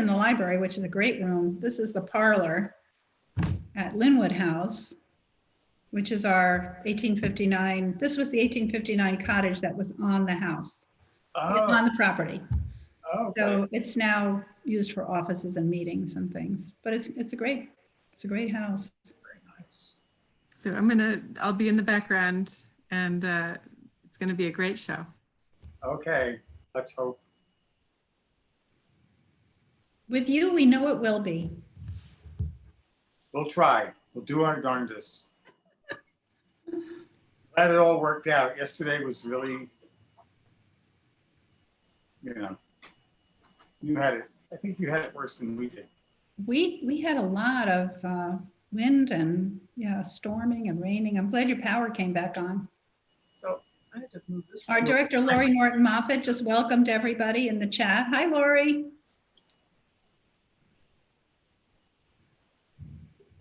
in the library, which is a great room. This is the parlor at Linwood House, which is our 1859. This was the 1859 cottage that was on the house, on the property. Oh, okay. So it's now used for offices and meetings and things, but it's a great house. Very nice. So I'll be in the background, and it's gonna be a great show. Okay, let's hope. With you, we know it will be. We'll try. We'll do our darndest. Glad it all worked out. Yesterday was really, you had it. I think you had it worse than we did. We had a lot of wind and storming and raining. I'm glad your power came back on. So I had to move this. Our director, Lori Morton Moffett, just welcomed everybody in the chat. Hi, Lori.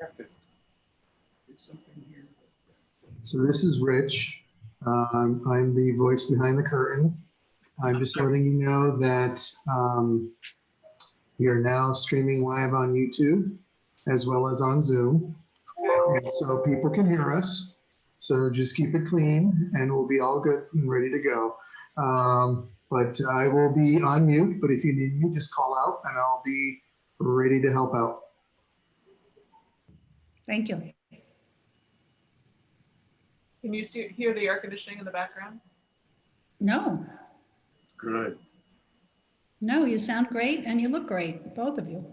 Have to do something here. So this is Rich. I'm the voice behind the curtain. I'm just letting you know that we are now streaming live on YouTube as well as on Zoom. And so people can hear us. So just keep it clean and we'll be all good and ready to go. But I will be on mute, but if you need me, just call out and I'll be ready to help out. Thank you. Can you hear the air conditioning in the background? No, Good. no, you sound great and you look great, both of you.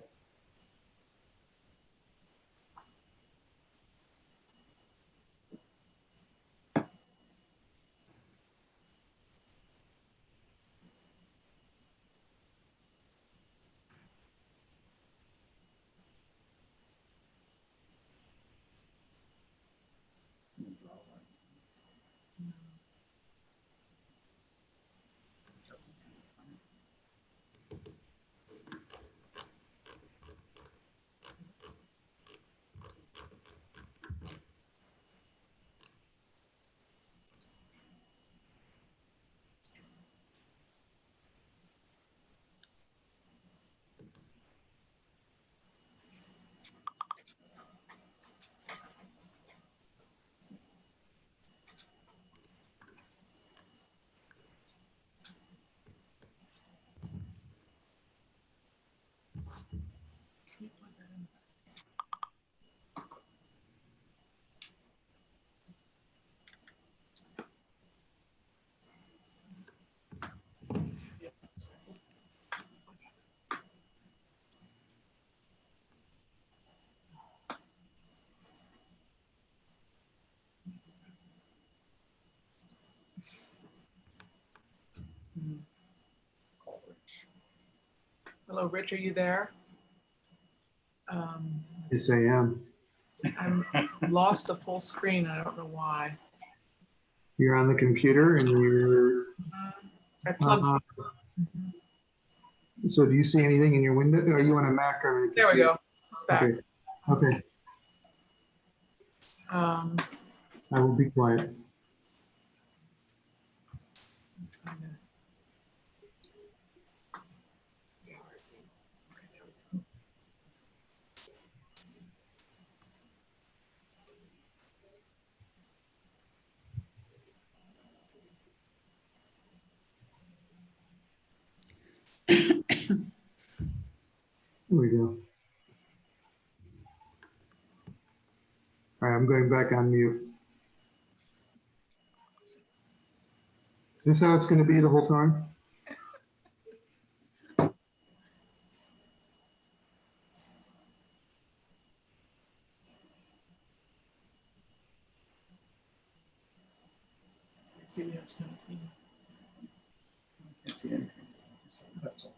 Hello, Rich, are you there? Yes, I am. I'm lost the full screen. I don't know why. You're on the computer and you're. I plugged. So do you see anything in your window? Are you on a Mac or? There we go. It's back. Okay. Okay. I will be quiet. Here we go. All right, I'm going back on mute. Is this how it's going to be the whole time? See, we have 17. Can't see anything. So that's all.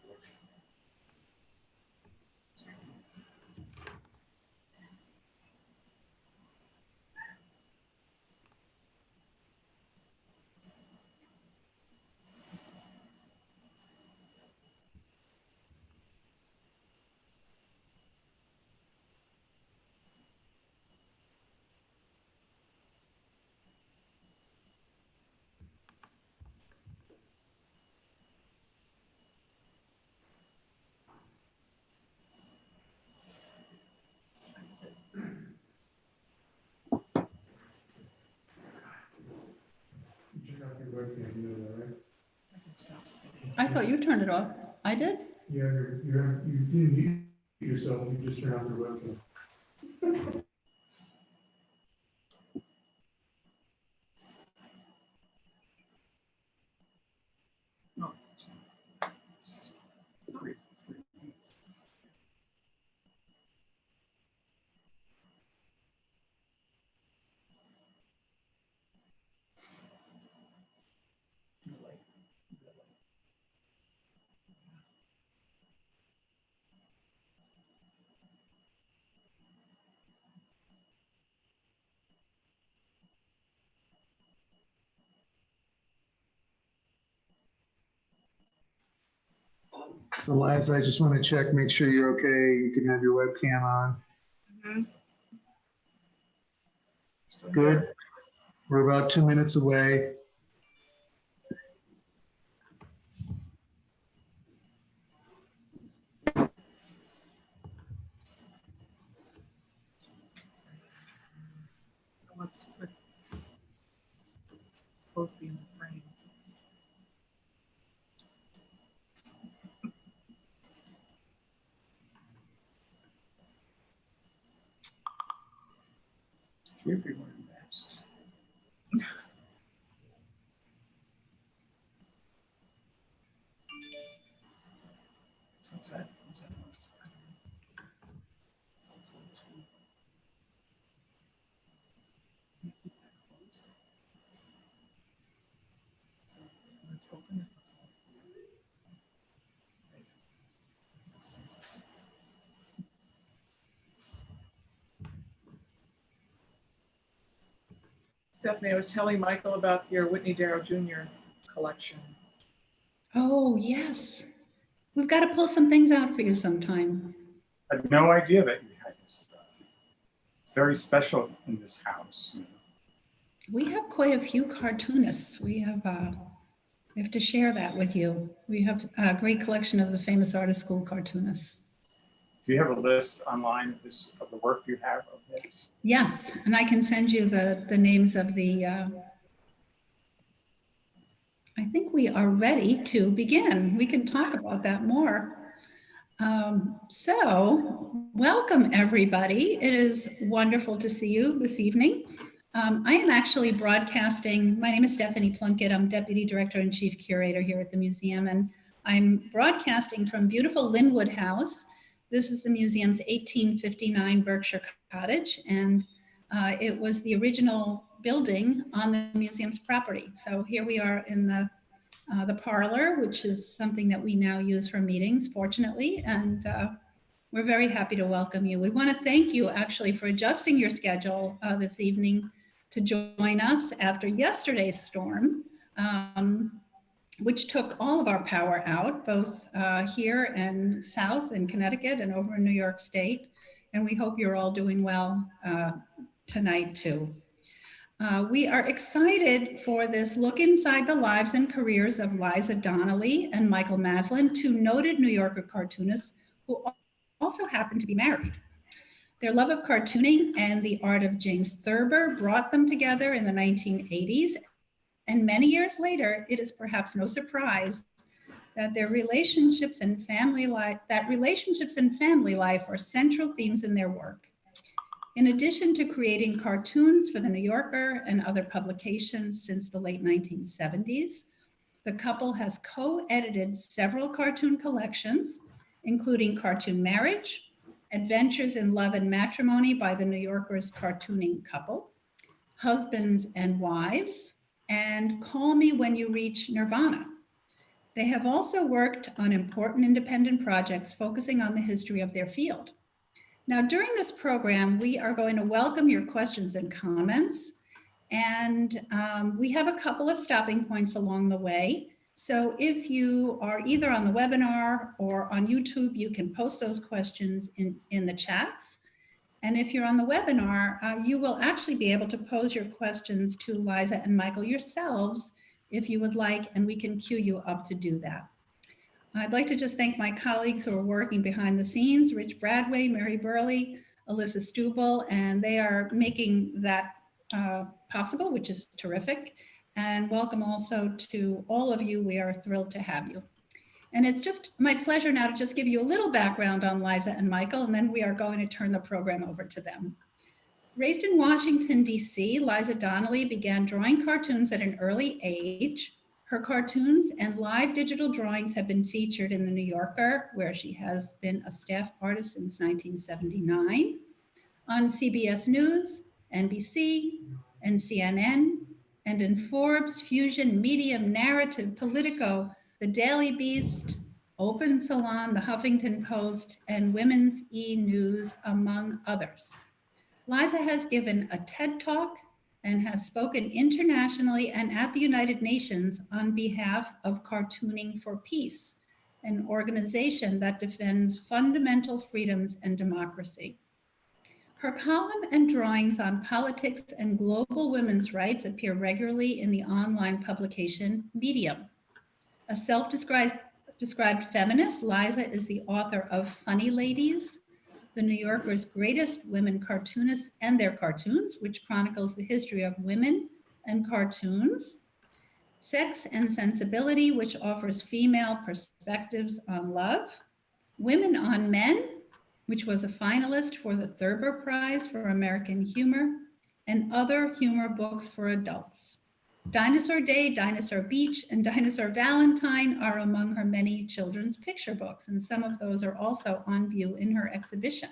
I can stop. I thought you turned it off. I did? Yeah, you didn't mute yourself, you just turned on the webcam. Oh. So Liza, I just want to check, make sure you're okay. You can have your webcam on. Mhm. Good. We're about 2 minutes away. What's supposed to be in the frame? Should be wearing masks. Sunset. Let's open it. Stephanie, I was telling Michael about your Whitney Darrow Jr. collection. Oh, yes. We've got to pull some things out for you sometime. I had no idea that you had this stuff. It's very special in this house. You know. We have quite a few cartoonists. We have to share that with you. We have a great collection of the famous artist school cartoonists. Do you have a list online of this of the work you have of this? Yes, and I can send you the names of the, I think we are ready to begin. We can talk about that more. So welcome everybody. It is wonderful to see you this evening. I am actually broadcasting. My name is Stephanie Plunkett. I'm Deputy Director and Chief Curator here at the museum, and I'm broadcasting from beautiful Linwood House. This is the museum's 1859 Berkshire cottage, and it was the original building on the museum's property. So here we are in the parlor, which is something that we now use for meetings, fortunately, and we're very happy to welcome you. We want to thank you actually for adjusting your schedule this evening to join us after yesterday's storm, which took all of our power out, both here and south in Connecticut and over in New York State. And we hope you're all doing well tonight too. We are excited for this look inside the lives and careers of Liza Donnelly and Michael Maslin, two noted New Yorker cartoonists who also happen to be married. Their love of cartooning and the art of James Thurber brought them together in the 1980s. And many years later, it is perhaps no surprise that their relationships and family life are central themes in their work. In addition to creating cartoons for the New Yorker and other publications since the late 1970s, the couple has co-edited several cartoon collections, including Cartoon Marriage, Adventures in Love and Matrimony by the New Yorker's Cartooning Couple, Husbands and Wives, and Call Me When You Reach Nirvana. They have also worked on important independent projects focusing on the history of their field. Now, during this program, we are going to welcome your questions and comments, and we have a couple of stopping points along the way. So if you are either on the webinar or on YouTube, you can post those questions in the chats. And if you're on the webinar, you will actually be able to pose your questions to Liza and Michael yourselves if you would like, and we can queue you up to do that. I'd like to just thank my colleagues who are working behind the scenes, Rich Bradway, Mary Burley, Alyssa Stubel, and they are making that possible, which is terrific. And welcome also to all of you. We are thrilled to have you. And it's just my pleasure now to just give you a little background on Liza and Michael, and then we are going to turn the program over to them. Raised in Washington, D.C., Liza Donnelly began drawing cartoons at an early age. Her cartoons and live digital drawings have been featured in The New Yorker, where she has been a staff artist since 1979, on CBS News, NBC, and CNN, and in Forbes, Fusion, Medium, Narrative, Politico, The Daily Beast, Open Salon, The Huffington Post, and Women's E-News, among others. Liza has given a TED Talk and has spoken internationally and at the United Nations on behalf of Cartooning for Peace, an organization that defends fundamental freedoms and democracy. Her column and drawings on politics and global women's rights appear regularly in the online publication Medium. A self-described feminist, Liza is the author of Funny Ladies, The New Yorker's Greatest Women Cartoonists and Their Cartoons, which chronicles the history of women and cartoons, Sex and Sensibility, which offers female perspectives on love, Women on Men, which was a finalist for the Thurber Prize for American Humor, and other humor books for adults. Dinosaur Day, Dinosaur Beach, and Dinosaur Valentine are among her many children's picture books, and some of those are also on view in her exhibition.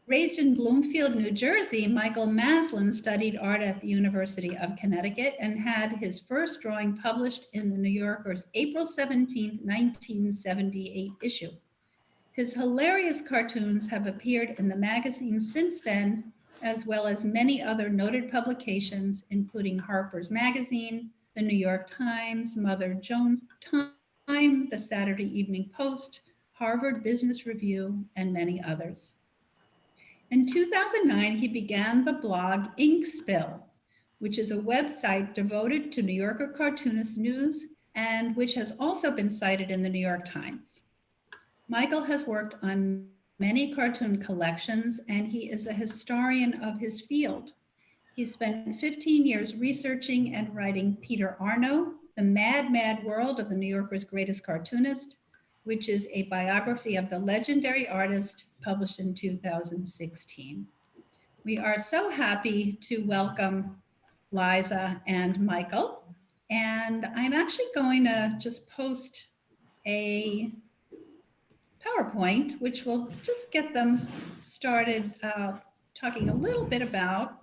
Raised in Bloomfield, New Jersey, Michael Maslin studied art at the University of Connecticut and had his first drawing published in the New Yorker's April 17, 1978 issue. His hilarious cartoons have appeared in the magazine since then, as well as many other noted publications, including Harper's Magazine, the New York Times, Mother Jones Time, the Saturday Evening Post, Harvard Business Review, and many others. In 2009, he began the blog Ink Spill, which is a website devoted to New Yorker cartoonist news and which has also been cited in the New York Times. Michael has worked on many cartoon collections, and he is a historian of his field. He spent 15 years researching and writing Peter Arno, The Mad, Mad World of the New Yorker's Greatest Cartoonist, which is a biography of the legendary artist published in 2016. We are so happy to welcome Liza and Michael, and I'm actually going to just post a PowerPoint, which will just get them started talking a little bit about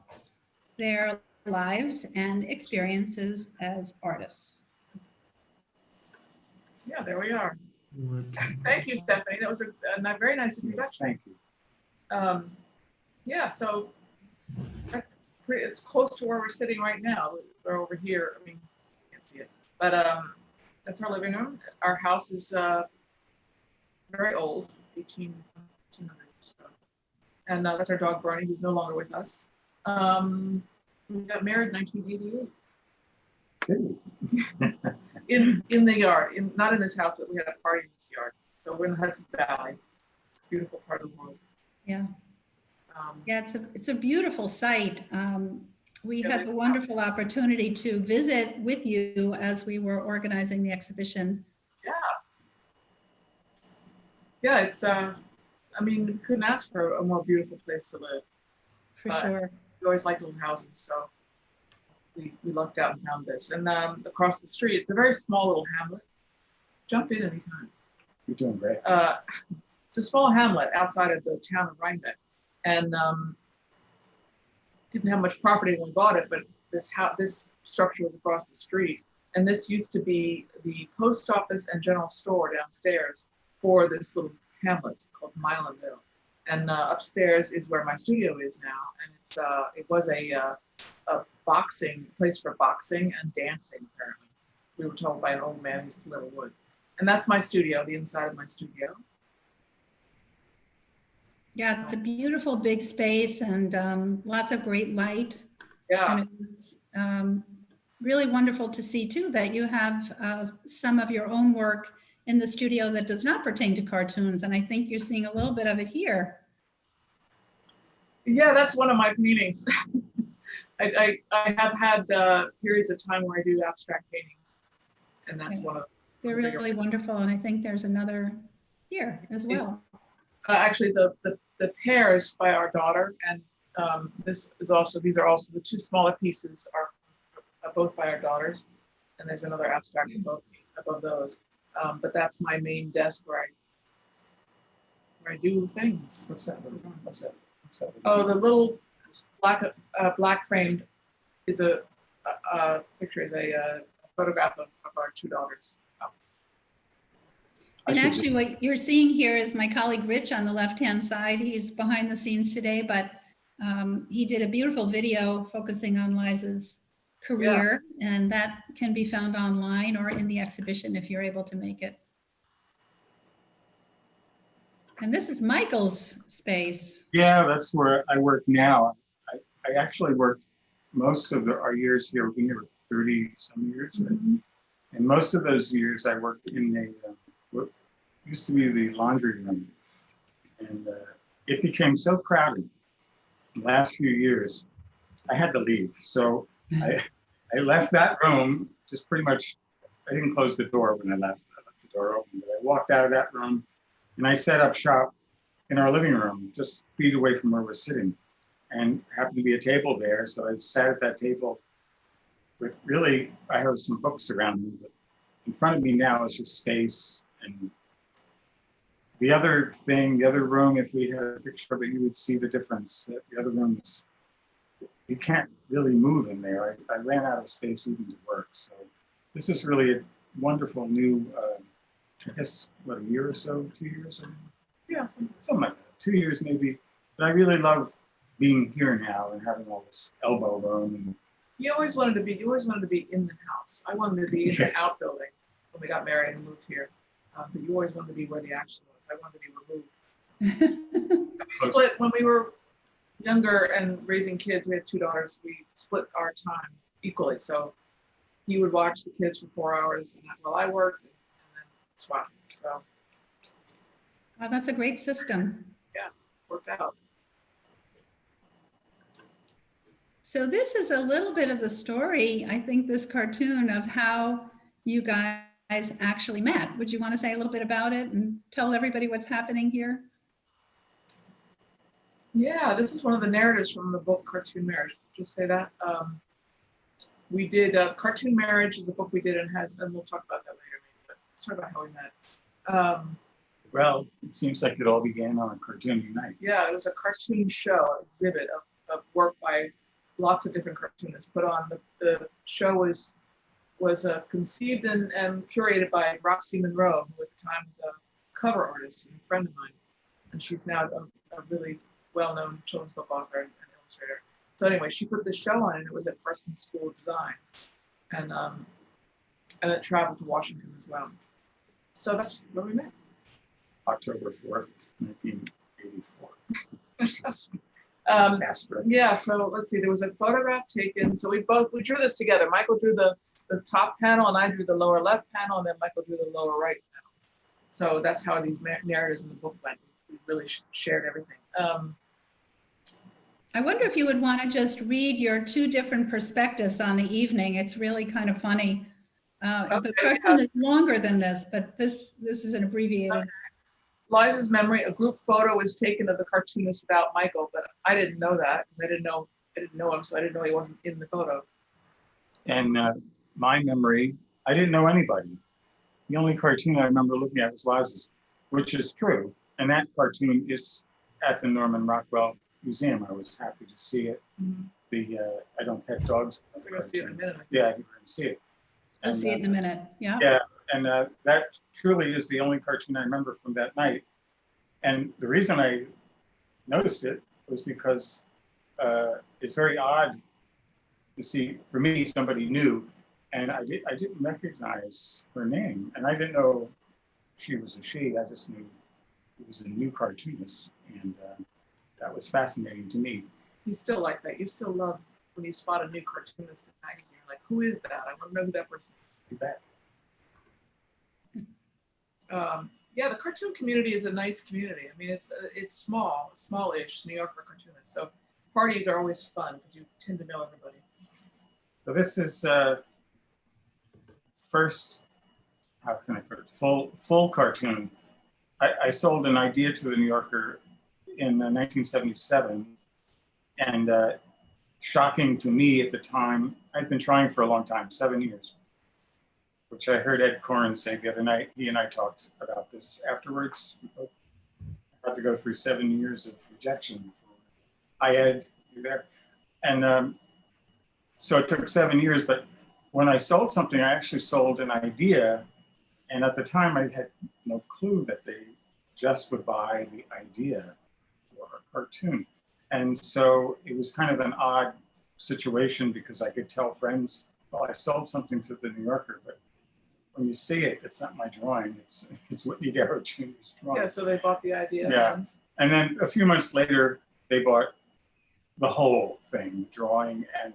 their lives and experiences as artists. Yeah, there we are. Thank you, Stephanie. That was a very nice introduction. Thank you. Yeah, so it's close to where we're sitting right now. We're over here. I mean, you can't see it, but that's our living room. Our house is very old, 1800s or so. And that's our dog, Barney, who's no longer with us. We got married in 1988. In the yard, not in this house, but we had a party in this yard. So we're in the Hudson Valley. It's a beautiful part of the world. Yeah. Yeah, it's a beautiful site. We had the wonderful opportunity to visit with you as we were organizing the exhibition. Yeah, it's I mean, we couldn't ask for a more beautiful place to live. For sure. We always liked little houses, so we lucked out and found this. And across the street, it's a very small little hamlet. Jump in anytime. You're doing great. It's a small hamlet outside of the town of Rhinebeck, and didn't have much property when we bought it, but this structure was across the street, and this used to be the post office and general store downstairs for this little hamlet called Milanville. And upstairs is where my studio is now, and it was a place for boxing and dancing, apparently. We were told by an old man who's a little wood. And that's my studio, the inside of my studio. Yeah, it's a beautiful big space and lots of great light. Yeah. And it was really wonderful to see too that you have some of your own work in the studio that does not pertain to cartoons. And I think you're seeing a little bit of it here. Yeah, that's one of my paintings. I have had periods of time where I do abstract paintings, and that's one of They're really wonderful, and I think there's another here as well. actually the pears by our daughter, and these are also the two smaller pieces are both by our daughters, and there's another abstract above those. But that's my main desk where I do things. What's that? What's that? What's that? Oh, the little black framed is a picture, is a photograph of our two daughters. And actually what you're seeing here is my colleague Rich on the left-hand side. He's behind the scenes today, but he did a beautiful video focusing on Liza's career, and that can be found online or in the exhibition if you're able to make it. And this is Michael's space. Yeah, that's where I work now. I actually worked most of our years here. We've been here for 30 some years. And most of those years I worked in what used to be the laundry room. And it became so crowded in the last few years, I had to leave. So I left that room, just pretty much, I didn't close the door when I left. I left the door open, but I walked out of that room and I set up shop in our living room, just feet away from where we're sitting. And happened to be a table there, so I sat at that table with really, I have some books around me, but in front of me now is just space. And the other thing, the other room, if we had a picture of it, you would see the difference. The other room is, you can't really move in there. I ran out of space even to work. So this is really a wonderful new, I guess, what, a year or so, 2 years? Or, yeah, something like that, 2 years maybe. But I really love being here now and having all this elbow room. And You always wanted to be in the house. I wanted to be in the outbuilding when we got married and moved here. But you always wanted to be where the action was. I wanted to be removed. We split when we were younger and raising kids. We had two daughters. We split our time equally. So he would watch the kids for 4 hours, and while I worked, and then swap. So Wow, that's a great system. worked out. So this is a little bit of the story, I think, this cartoon of how you guys actually met. Would you want to say a little bit about it and tell everybody what's happening here? Yeah, this is one of the narratives from the book Cartoon Marriage. Just say that. We did Cartoon Marriage is a book we did, and we'll talk about that later. Maybe, but let's talk about how we met. well, it seems like it all began on a cartoon night. Yeah, it was a cartoon show exhibit of work by lots of different cartoonists put on. The show was conceived and curated by Roxy Monroe, who at the time was a cover artist and a friend of mine, and she's now a really well-known children's book author and illustrator. So anyway, she put this show on, and it was at Parsons School of Design, and it traveled to Washington as well. So that's where we met. October 4th, 1984. Yeah, so let's see, there was a photograph taken. So we drew this together. Michael drew the top panel, and I drew the lower left panel, and then Michael drew the lower right panel. So that's how these narratives in the book went. We really shared everything. I wonder if you would want to just read your two different perspectives on the evening. It's really kind of funny. The cartoon is longer than this, but this is an abbreviated. Liza's memory, a group photo was taken of the cartoonist without Michael, but I didn't know that. I didn't know him, so I didn't know he wasn't in the photo. And my memory, I didn't know anybody. The only cartoon I remember looking at was Liza's, which is true. And that cartoon is at the Norman Rockwell Museum. I was happy to see it. The I Don't Pet Dogs. We're going to see it in a minute. Yeah, you're going to see it. We'll see it in a minute. Yeah. Yeah, and that truly is the only cartoon I remember from that night. And the reason I noticed it was because it's very odd to see, for me, somebody new, and I didn't recognize her name, and I didn't know she was a she. I just knew it was a new cartoonist, and that was fascinating to me. He's still like that. You still love when you spot a new cartoonist in a magazine. You're like, who is that? I want to know who that person is. You bet. Yeah, the cartoon community is a nice community. I mean, it's small, smallish New Yorker cartoonists. So parties are always fun because you tend to know everybody. So this is first, how can I put it, full cartoon. I sold an idea to the New Yorker in 1977, and shocking to me at the time, I'd been trying for a long time, 7 years, which I heard Ed Koren say the other night. He and I talked about this afterwards. We both had to go through 7 years of rejection. Hi, Ed, you there? And so it took 7 years, but when I sold something, I actually sold an idea. And at the time, I had no clue that they just would buy the idea for a cartoon. And so it was kind of an odd situation because I could tell friends, well, I sold something to the New Yorker, but when you see it, it's not my drawing. It's Whitney Darrow Jr.'s drawing. Yeah, so they bought the idea. Yeah. And then a few months later, they bought the whole thing, drawing and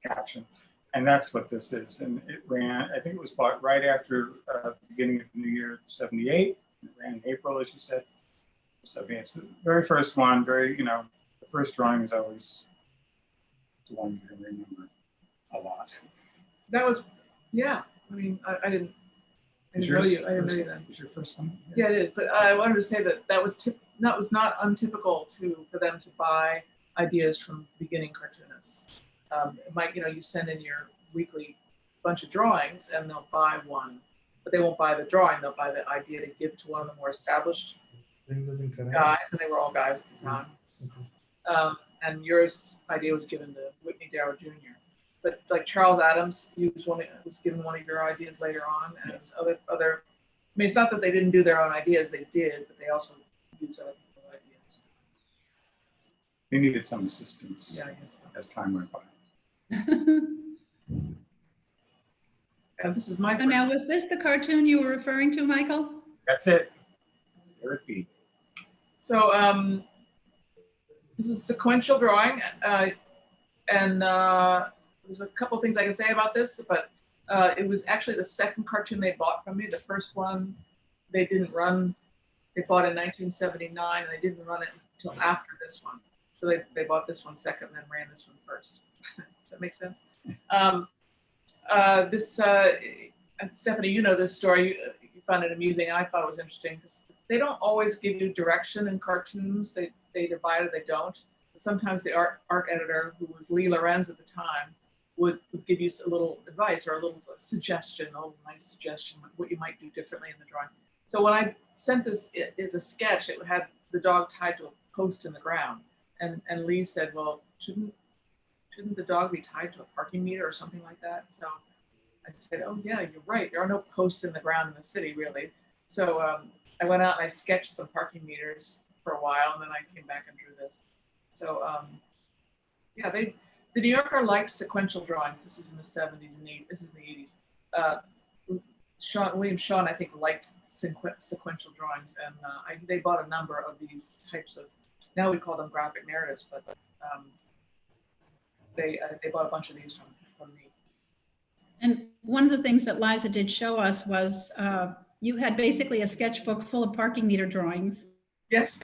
caption. And that's what this is. And it ran, I think it was bought right after the beginning of the new year, 78. It ran in April, as you said. 78. It's the very first one, the first drawing is always the one you can remember a lot. That was, yeah. I mean, I didn't know you. I didn't know you then. Was your first one? Yeah, it is. But I wanted to say that was not untypical for them to buy ideas from beginning cartoonists. You send in your weekly bunch of drawings and they'll buy one, but they won't buy the drawing. They'll buy the idea to give to one of the more established guys, and they were all guys at the time. And yours idea was given to Whitney Darrow Jr. But like Charles Adams was given one of your ideas later on, and yes. other. I mean, it's not that they didn't do their own ideas; they did, but they also used other people's ideas. They needed some assistance. Yeah, I guess so. As time went by. And this is my So first. now, was this the cartoon you were referring to, Michael? That's it. There it be. So this is sequential drawing, and there's a couple things I can say about this, but it was actually the second cartoon they bought from me. The first one they didn't run. They bought in 1979, and they didn't run it until after this one. So they bought this one second and then ran this one first. Does that make sense? Stephanie, you know this story. You found it amusing. I thought it was interesting because they don't always give you direction in cartoons. They either buy it or they don't. But sometimes the art editor, who was Lee Lorenz at the time, would give you a little advice or a little suggestion, a little nice suggestion, what you might do differently in the drawing. So when I sent this as a sketch, it had the dog tied to a post in the ground. And Lee said, well, shouldn't the dog be tied to a parking meter or something like that? So I said, oh yeah, you're right. There are no posts in the ground in the city, really. So I went out and I sketched some parking meters for a while, and then I came back and drew this. So yeah, the New Yorker liked sequential drawings. This is in the 70s and this is in the 80s. William Shawn, I think, liked sequential drawings, and they bought a number of these types of, now we call them graphic narratives, but they bought a bunch of these from me. And one of the things that Liza did show us was you had basically a sketchbook full of parking meter drawings. Yes.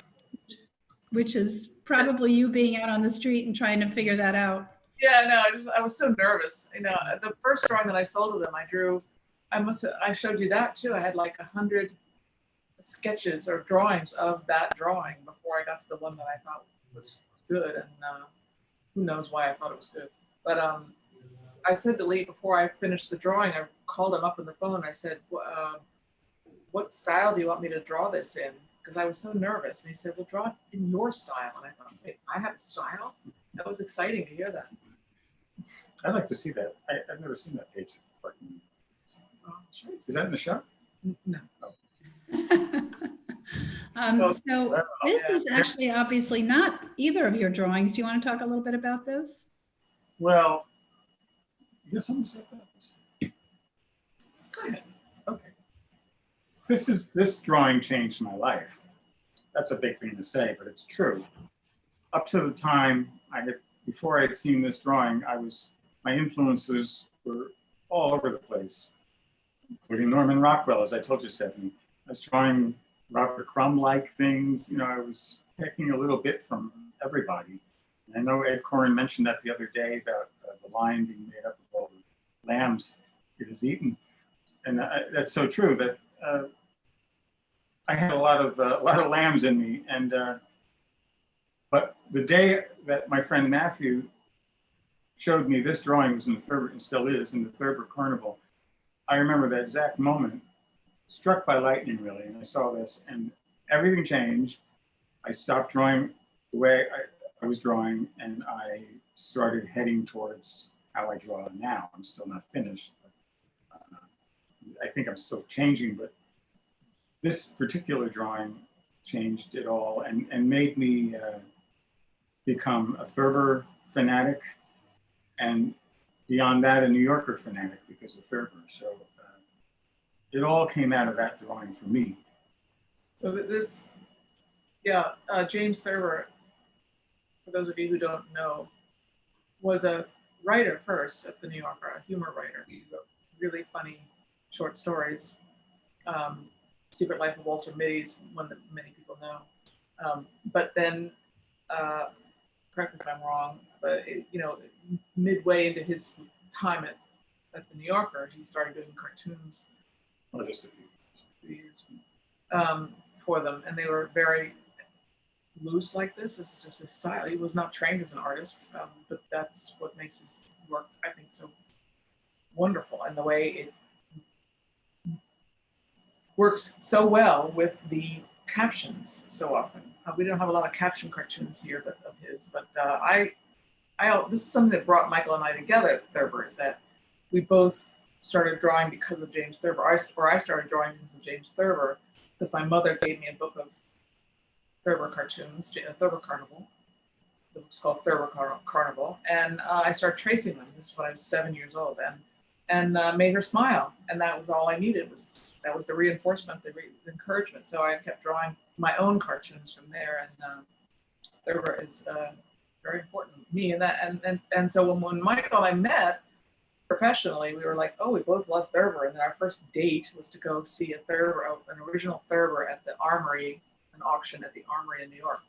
Which is probably you being out on the street and trying to figure that out. Yeah, no, I was so nervous. The first drawing that I sold to them, I drew. I showed you that too. I had like 100 sketches or drawings of that drawing before I got to the one that I thought was good, and who knows why I thought it was good. But I said to Lee before I finished the drawing, I called him up on the phone. I said, what style do you want me to draw this in? Because I was so nervous. And he said, well, draw it in your style. And I thought, wait, I have a style? That was exciting to hear that. I'd like to see that. I've never seen that page. Sure. Is that in the show? No. So this is actually obviously not either of your drawings. Do you want to talk a little bit about this? Well, you got something to say about this? Go ahead. Okay. This drawing changed my life. That's a big thing to say, but it's true. Up to the time before I had seen this drawing, my influences were all over the place, including Norman Rockwell, as I told you, Stephanie. was drawing Robert Crumb-like things. You know, I was taking a little bit from everybody. And I know Ed Koren mentioned that the other day about the lion being made up of all the lambs it has eaten, and that's so true. That I had a lot of lambs in me, and but the day that my friend Matthew showed me this drawing was in the Thurber, and still is in the Thurber Carnival. I remember that exact moment, struck by lightning really, and I saw this, and everything changed. I stopped drawing the way I was drawing, and I started heading towards how I draw now. I'm still not finished. But, I think I'm still changing, but this particular drawing changed it all and made me become a Thurber fanatic, and beyond that, a New Yorker fanatic because of Thurber. So it all came out of that drawing for me. So this, yeah, James Thurber, for those of you who don't know, was a writer first at the New Yorker, a humor writer. He wrote really funny short stories. Secret Life of Walter Mitty is one that many people know. But then, correct me if I'm wrong, but midway into his time at the New Yorker, he started doing cartoons. Well, just a few years for them, and they were very loose like this. This is just his style. He was not trained as an artist, but that's what makes his work, I think, so wonderful, and the way it works so well with the captions so often. We don't have a lot of caption cartoons here of his, but this is something that brought Michael and I together at Thurber, is that we both started drawing because of James Thurber. I started drawing because of James Thurber, because my mother gave me a book of Thurber cartoons, Thurber Carnival. The book's called Thurber Carnival, and I started tracing them. This is when I was 7 years old, and made her smile, and that was all I needed. That was the reinforcement, the encouragement. So I kept drawing my own cartoons from there, and Thurber is very important to me. And so when Michael and I met professionally, we were like, oh, we both love Thurber. And then our first date was to go see an original Thurber at the Armory, an auction at the Armory in New York.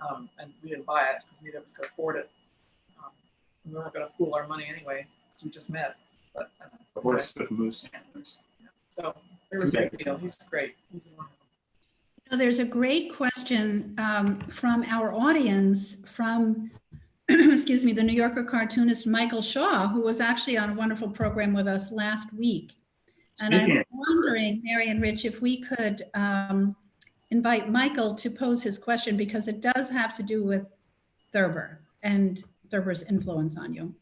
And we didn't buy it because neither of us could afford it. We weren't going to pool our money anyway because we just met. But a horse with moose antlers. So there was a big deal. He's great. He's wonderful. There's a great question from our audience from, excuse me, the New Yorker cartoonist Michael Shaw, who was actually on a wonderful program with us last week. And I'm wondering, Mary and Rich, if we could invite Michael to pose his question, because it does have to do with Thurber and Thurber's influence on you.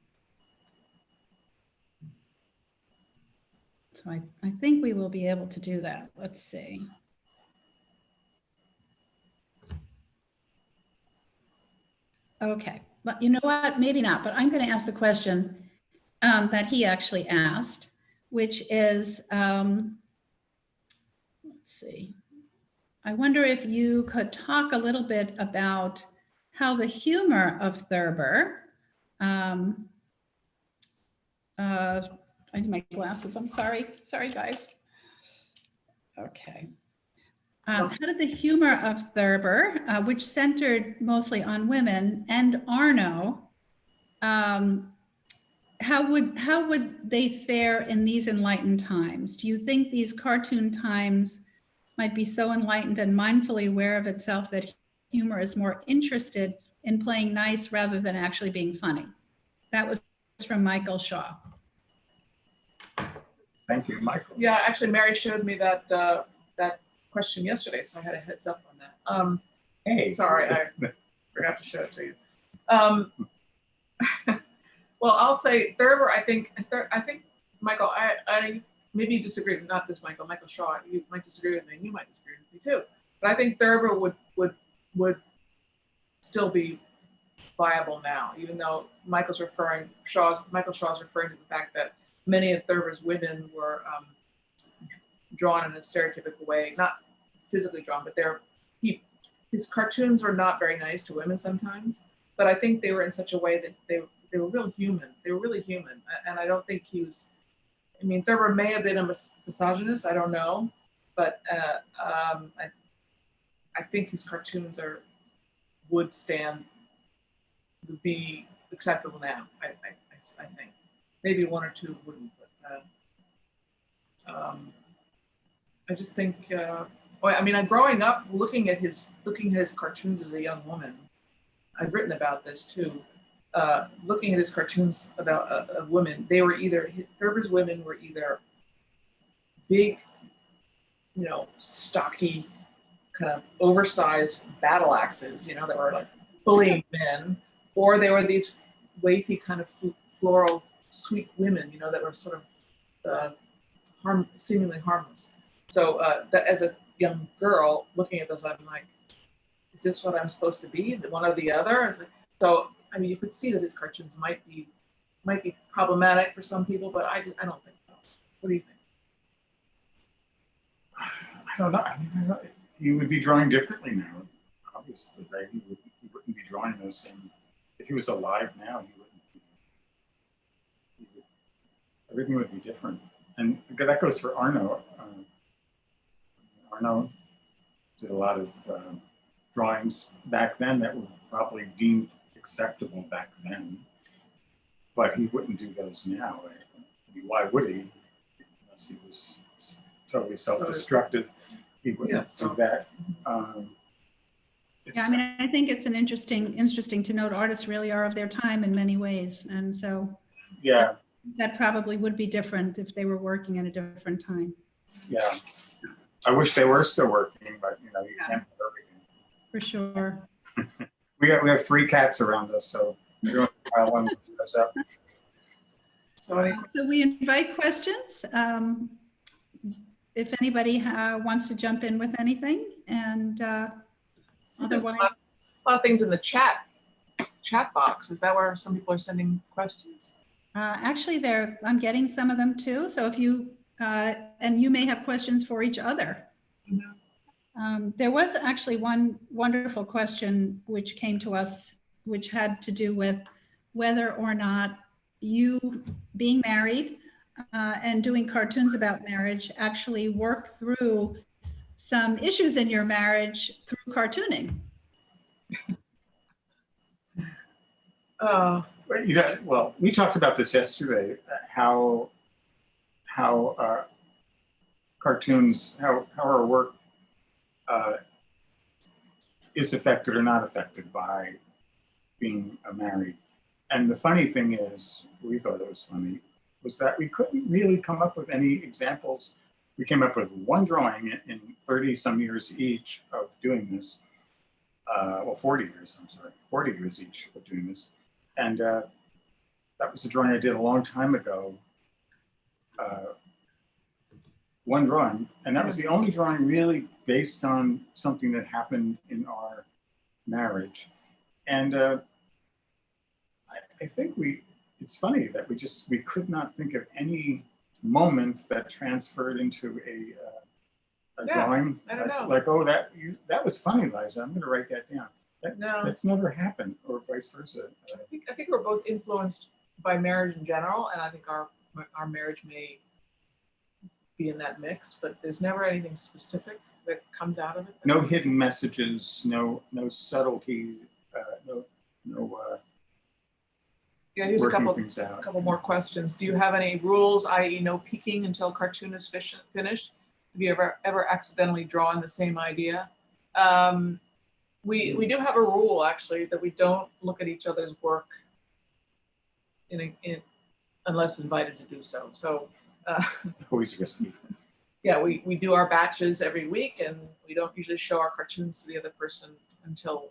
So I think we will be able to do that. Let's see. Okay, but you know what? Maybe not, but I'm going to ask the question that he actually asked, which is, let's see. I wonder if you could talk a little bit about how the humor of Thurber, I need my glasses, I'm sorry. Sorry, guys. Okay. How did the humor of Thurber, which centered mostly on women, and Arno, how would they fare in these enlightened times? Do you think these cartoon times might be so enlightened and mindfully aware of itself that humor is more interested in playing nice rather than actually being funny? That was from Michael Shaw. Thank you, Michael. Yeah, actually, Mary showed me that that question yesterday, so I had a heads up on that. Hey. Sorry, I forgot to show it to you. Well, I'll say Thurber. I think Michael. I maybe you disagree. Not this Michael. Michael Shaw. You might disagree with me, and you might disagree with me too. But I think Thurber would still be viable now, even though Michael Shaw's referring to the fact that many of Thurber's women were drawn in a stereotypical way, not physically drawn, but his cartoons were not very nice to women sometimes. But I think they were in such a way that they were real human. They were really human, and I don't think he was. I mean, Thurber may have been a misogynist. I don't know, but I think his cartoons would be acceptable now. I think maybe one or two wouldn't, but I just think. Well, I mean, growing up, looking at his cartoons as a young woman, I've written about this too. Looking at his cartoons about women, they were Thurber's women were either big, stocky, kind of oversized battle axes, that were like bullying men, or they were these wafy kind of floral, sweet women, that were sort of seemingly harmless. So that as a young girl looking at those, I'm like, is this what I'm supposed to be? One or the other? It's like, so I mean, you could see that his cartoons might be problematic for some people, but I don't think so. What do you think? I don't know. I mean, he would be drawing differently now, obviously, right? He wouldn't be drawing those same. If he was alive now, he wouldn't be. Everything would be different, and that goes for Arno. Arno did a lot of drawings back then that were probably deemed acceptable back then, but he wouldn't do those now. Right? I mean, why would he? Unless he was totally self-destructive, he wouldn't do that. Yeah, I mean, I think it's an interesting to note. Artists really are of their time in many ways, and so yeah, that probably would be different if they were working at a different time. Yeah, I wish they were still working, but you can't do everything. For sure. We have 3 cats around us, so everyone pile one of us up. So we invite questions. If anybody wants to jump in with anything, and There's otherwise, a lot of things in the chat box. Is that where some people are sending questions? actually, I'm getting some of them too. So if you and you may have questions for each other. Mm-hmm. There was actually one wonderful question which came to us, which had to do with whether or not you being married and doing cartoons about marriage actually work through some issues in your marriage through cartooning. Well, we talked about this yesterday. How cartoons, how our work is affected or not affected by being married. And the funny thing is, we thought it was funny, was that we couldn't really come up with any examples. We came up with one drawing in 30 some years each of doing this. Well, 40 years, I'm sorry, 40 years each of doing this. And that was a drawing I did a long time ago. One drawing, and that was the only drawing really based on something that happened in our marriage. And I think it's funny that we could not think of any moment that transferred into a drawing. I don't know. Like, oh, that was funny, Liza. I'm going to write that down. That's never happened, or vice versa. I think we're both influenced by marriage in general, and I think our marriage may be in that mix, but there's never anything specific that comes out of it. No hidden messages, no subtlety, Yeah, here's a working couple more questions. Do you have any rules, i.e. no peeking until cartoon is finished? Have you ever accidentally drawn the same idea? We do have a rule, actually, that we don't look at each other's work unless invited to do so. So always risky. Yeah, we do our batches every week, and we don't usually show our cartoons to the other person until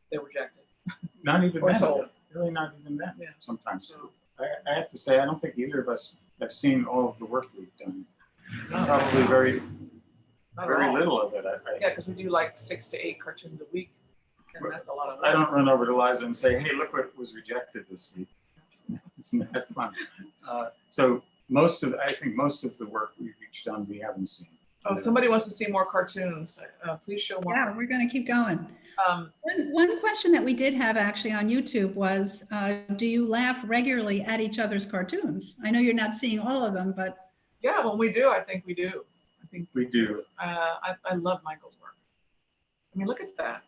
they're rejected. Not even or that. sold. Really, not even that. Yeah. Sometimes. So, I have to say, I don't think either of us have seen all of the work we've done. No. Probably very all. little of it. Yeah, because we do like 6 to 8 cartoons a week, and that's a lot of work. I don't run over to Liza and say, hey, look what was rejected this week. Isn't that fun? So I think most of the work we've each done, we haven't seen. Oh, somebody wants to see more cartoons. Please show more. Yeah, we're going to keep going. One question that we did have actually on YouTube was, do you laugh regularly at each other's cartoons? I know you're not seeing all of them, but. Yeah, when we do, I think we do. think We do. I love Michael's work. I mean, look at that.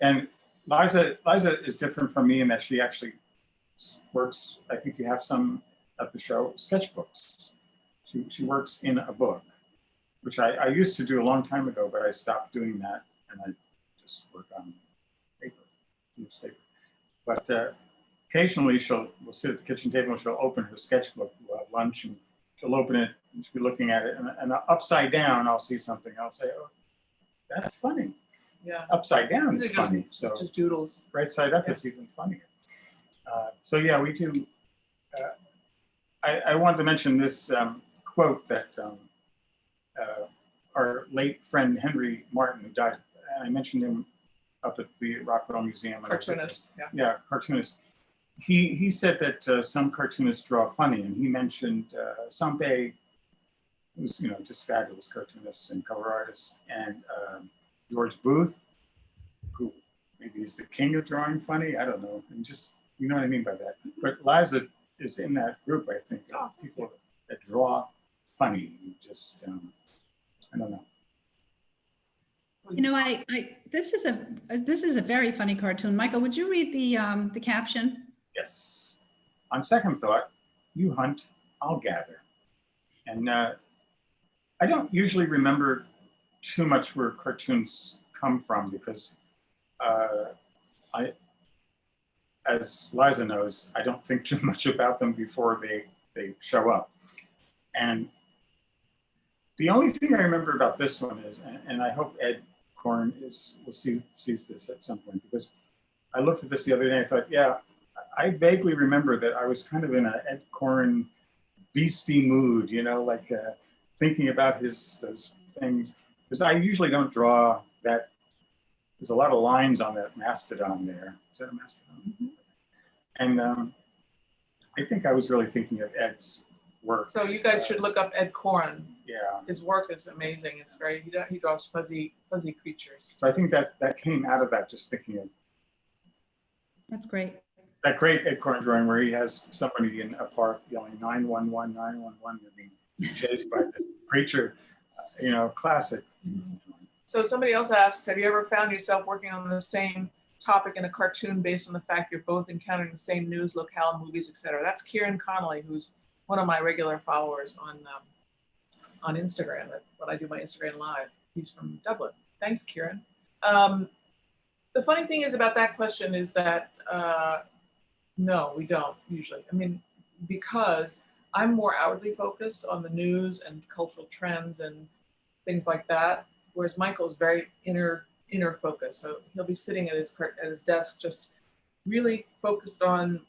And Liza is different from me in that she actually works, I think you have some at the show, sketchbooks. She works in a book, which I used to do a long time ago, but I stopped doing that and I just work on paper, newspaper. But occasionally we'll sit at the kitchen table and she'll open her sketchbook, we'll have lunch and she'll open it and she'll be looking at it and upside down I'll see something, I'll say, oh, that's funny. Yeah. Upside down These is are just, funny. So just doodles. right side up, Yeah. it's even funnier. So yeah, we do. I wanted to mention this quote that our late friend Henry Martin, who died, I mentioned him up at the Rockwell Museum. Cartoonist. Yeah. Yeah, cartoonist. He said that some cartoonists draw funny, and he mentioned Sampe, who's just fabulous cartoonists and cover artists, and George Booth, who maybe is the king of drawing funny. I don't know. And just, you know what I mean by that. But Liza is in that group, I think, of people that draw funny. Just, I don't know. You know, this is a very funny cartoon. Michael, would you read the caption? Yes. On second thought, you hunt, I'll gather. And I don't usually remember too much where cartoons come from because as Liza knows, I don't think too much about them before they show up. And the only thing I remember about this one is, and I hope Ed Koren sees this at some point, because I looked at this the other day and I thought, yeah, I vaguely remember that I was kind of in an Ed Koren beastie mood, like thinking about those things. Because I usually don't draw that. There's a lot of lines on that mastodon there. Is that a mastodon? Mm-hmm. And I think I was really thinking of Ed's work. So you guys should look up Ed Koren. Yeah. His work is amazing. It's very, he draws fuzzy creatures. So I think that came out of that, just thinking of. That's great. That great Ed Koren drawing where he has somebody in a park yelling 911, 911, they're being chased by the creature, classic. So somebody else asks, have you ever found yourself working on the same topic in a cartoon based on the fact you're both encountering the same news, locale, movies, etc.? That's Kieran Connolly, who's one of my regular followers on Instagram. When I do my Instagram live, he's from Dublin. Thanks, Kieran. The funny thing is about that question is that no, we don't usually. I mean, because I'm more outwardly focused on the news and cultural trends and things like that, whereas Michael's very inner focus. So he'll be sitting at his desk, just really focused on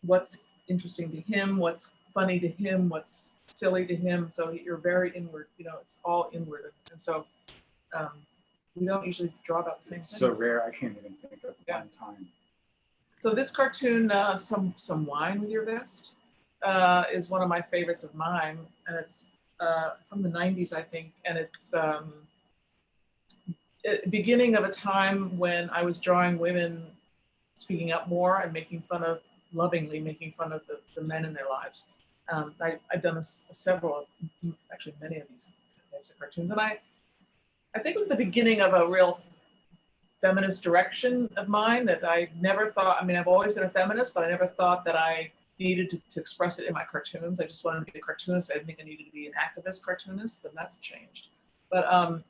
what's interesting to him, what's funny to him, what's silly to him. So you're very inward. It's all inward, and so we don't usually draw about the same things. So rare, I can't even think of one time. So this cartoon, Some Wine With Your Vest, is one of my favorites of mine, and it's from the 90s, I think, and it's beginning of a time when I was drawing women speaking up more and lovingly making fun of the men in their lives. I've done several, actually many of these types of cartoons, and I think it was the beginning of a real feminist direction of mine that I never thought. I mean, I've always been a feminist, but I never thought that I needed to express it in my cartoons. I just wanted to be a cartoonist. I didn't think I needed to be an activist cartoonist, and that's changed. But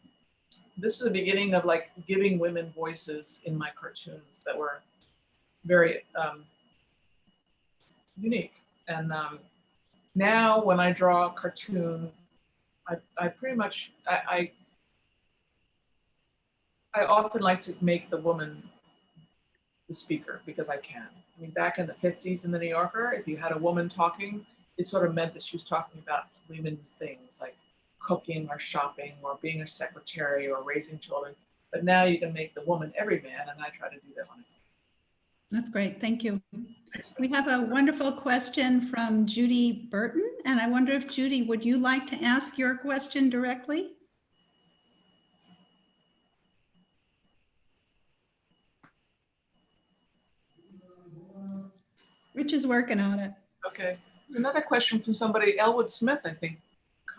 this is the beginning of like giving women voices in my cartoons that were very unique. And now when I draw a cartoon, I pretty much, I often like to make the woman the speaker because I can. I mean, back in the 50s in the New Yorker, if you had a woman talking, it sort of meant that she was talking about women's things like cooking or shopping or being a secretary or raising children. But now you can make the woman every man, and I try to do that on it. That's great. Thank you. We have a wonderful question from Judy Burton, and I wonder if Judy, would you like to ask your question directly? Rich is working on it. Okay. Another question from somebody, Elwood Smith, I think,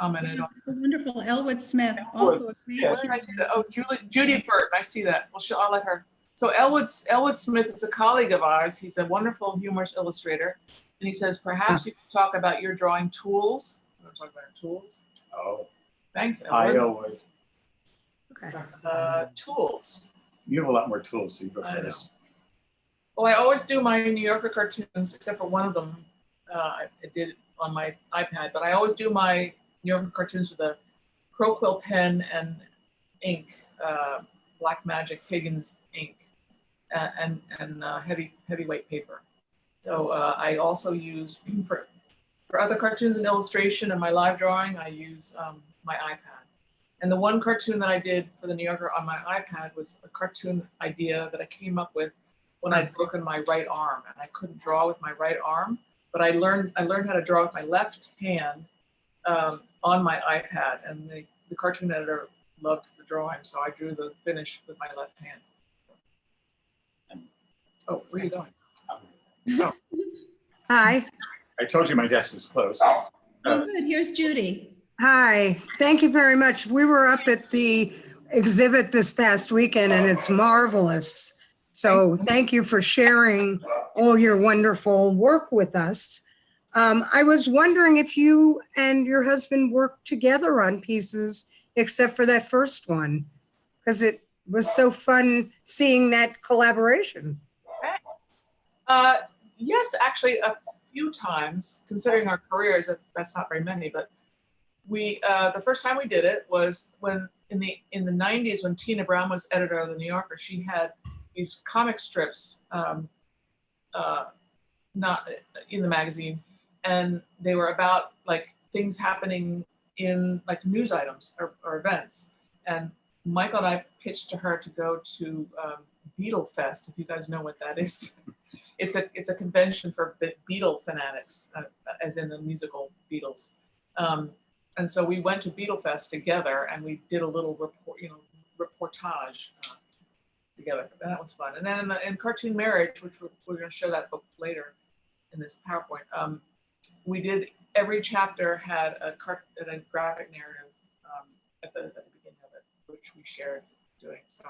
commented on. The wonderful Elwood Smith, also a great. Where did I see that? Oh, Judy Burton, I see that. Well, I'll let her. So Elwood Smith is a colleague of ours. He's a wonderful humorous illustrator. And he says, perhaps you could talk about your drawing tools. You want to talk about your tools? Oh, Thanks, hi, Elwood. Elwood. Tools. You have a lot more tools, so you go I know. first. Well, I always do my New Yorker cartoons, except for one of them. I did it on my iPad, but I always do my New Yorker cartoons with a Rockwell pen and ink, Black Magic Higgins ink, and heavyweight paper. So I also use for other cartoons and illustration and my live drawing, I use my iPad. And the one cartoon that I did for the New Yorker on my iPad was a cartoon idea that I came up with when I'd broken my right arm, and I couldn't draw with my right arm, but I learned how to draw with my left hand on my iPad, and the cartoon editor loved the drawing, so I drew the finish with my left hand. Oh, where are you going? Hi. I told you my desk was closed. Oh, good. Here's Judy. Hi. Thank you very much. We were up at the exhibit this past weekend and it's marvelous. So thank you for sharing all your wonderful work with us. I was wondering if you and your husband worked together on pieces except for that first one, because it was so fun seeing that collaboration. Yes, actually a few times, considering our careers, that's not very many, but we, the first time we did it was when in the 90s, when Tina Brown was editor of the New Yorker, she had these comic strips, not in the magazine, and they were about like things happening in like news items or events. And Michael and I pitched to her to go to Beatle Fest, if you guys know what that is. It's a convention for Beatle fanatics, as in the musical Beatles. And so we went to Beatle Fest together, and we did a little reportage together. And that was fun. And then in Cartoon Marriage, which we're going to show that book later in this PowerPoint, we did, every chapter had a graphic narrative at the beginning of it, which we shared doing. So,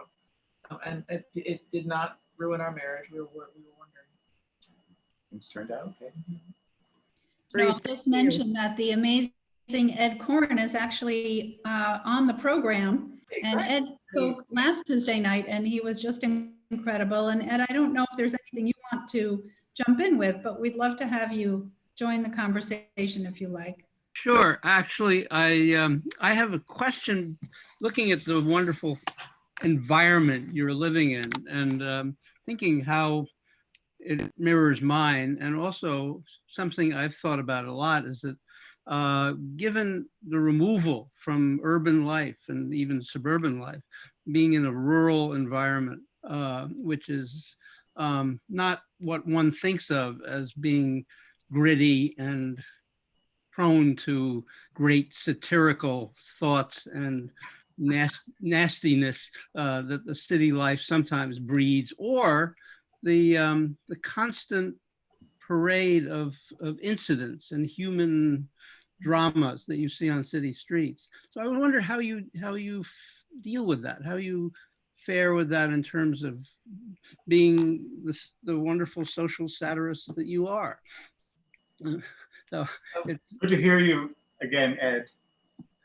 and it did not ruin our marriage. We were wondering. Things turned out okay. No, I'll just mention that the amazing Ed Corn is actually on the program. And Ed spoke last Tuesday night, and he was just incredible. And Ed, I don't know if there's anything you want to jump in with, but we'd love to have you join the conversation if you like. Sure. Actually, I have a question looking at the wonderful environment you're living in and thinking how it mirrors mine. And also something I've thought about a lot is that given the removal from urban life and even suburban life, being in a rural environment, which is not what one thinks of as being gritty and prone to great satirical thoughts and nastiness that the city life sometimes breeds, or the constant parade of incidents and human dramas that you see on city streets. So I wonder how you deal with that, how you fare with that in terms of being the wonderful social satirist that you are. So it's Good to hear you again, Ed.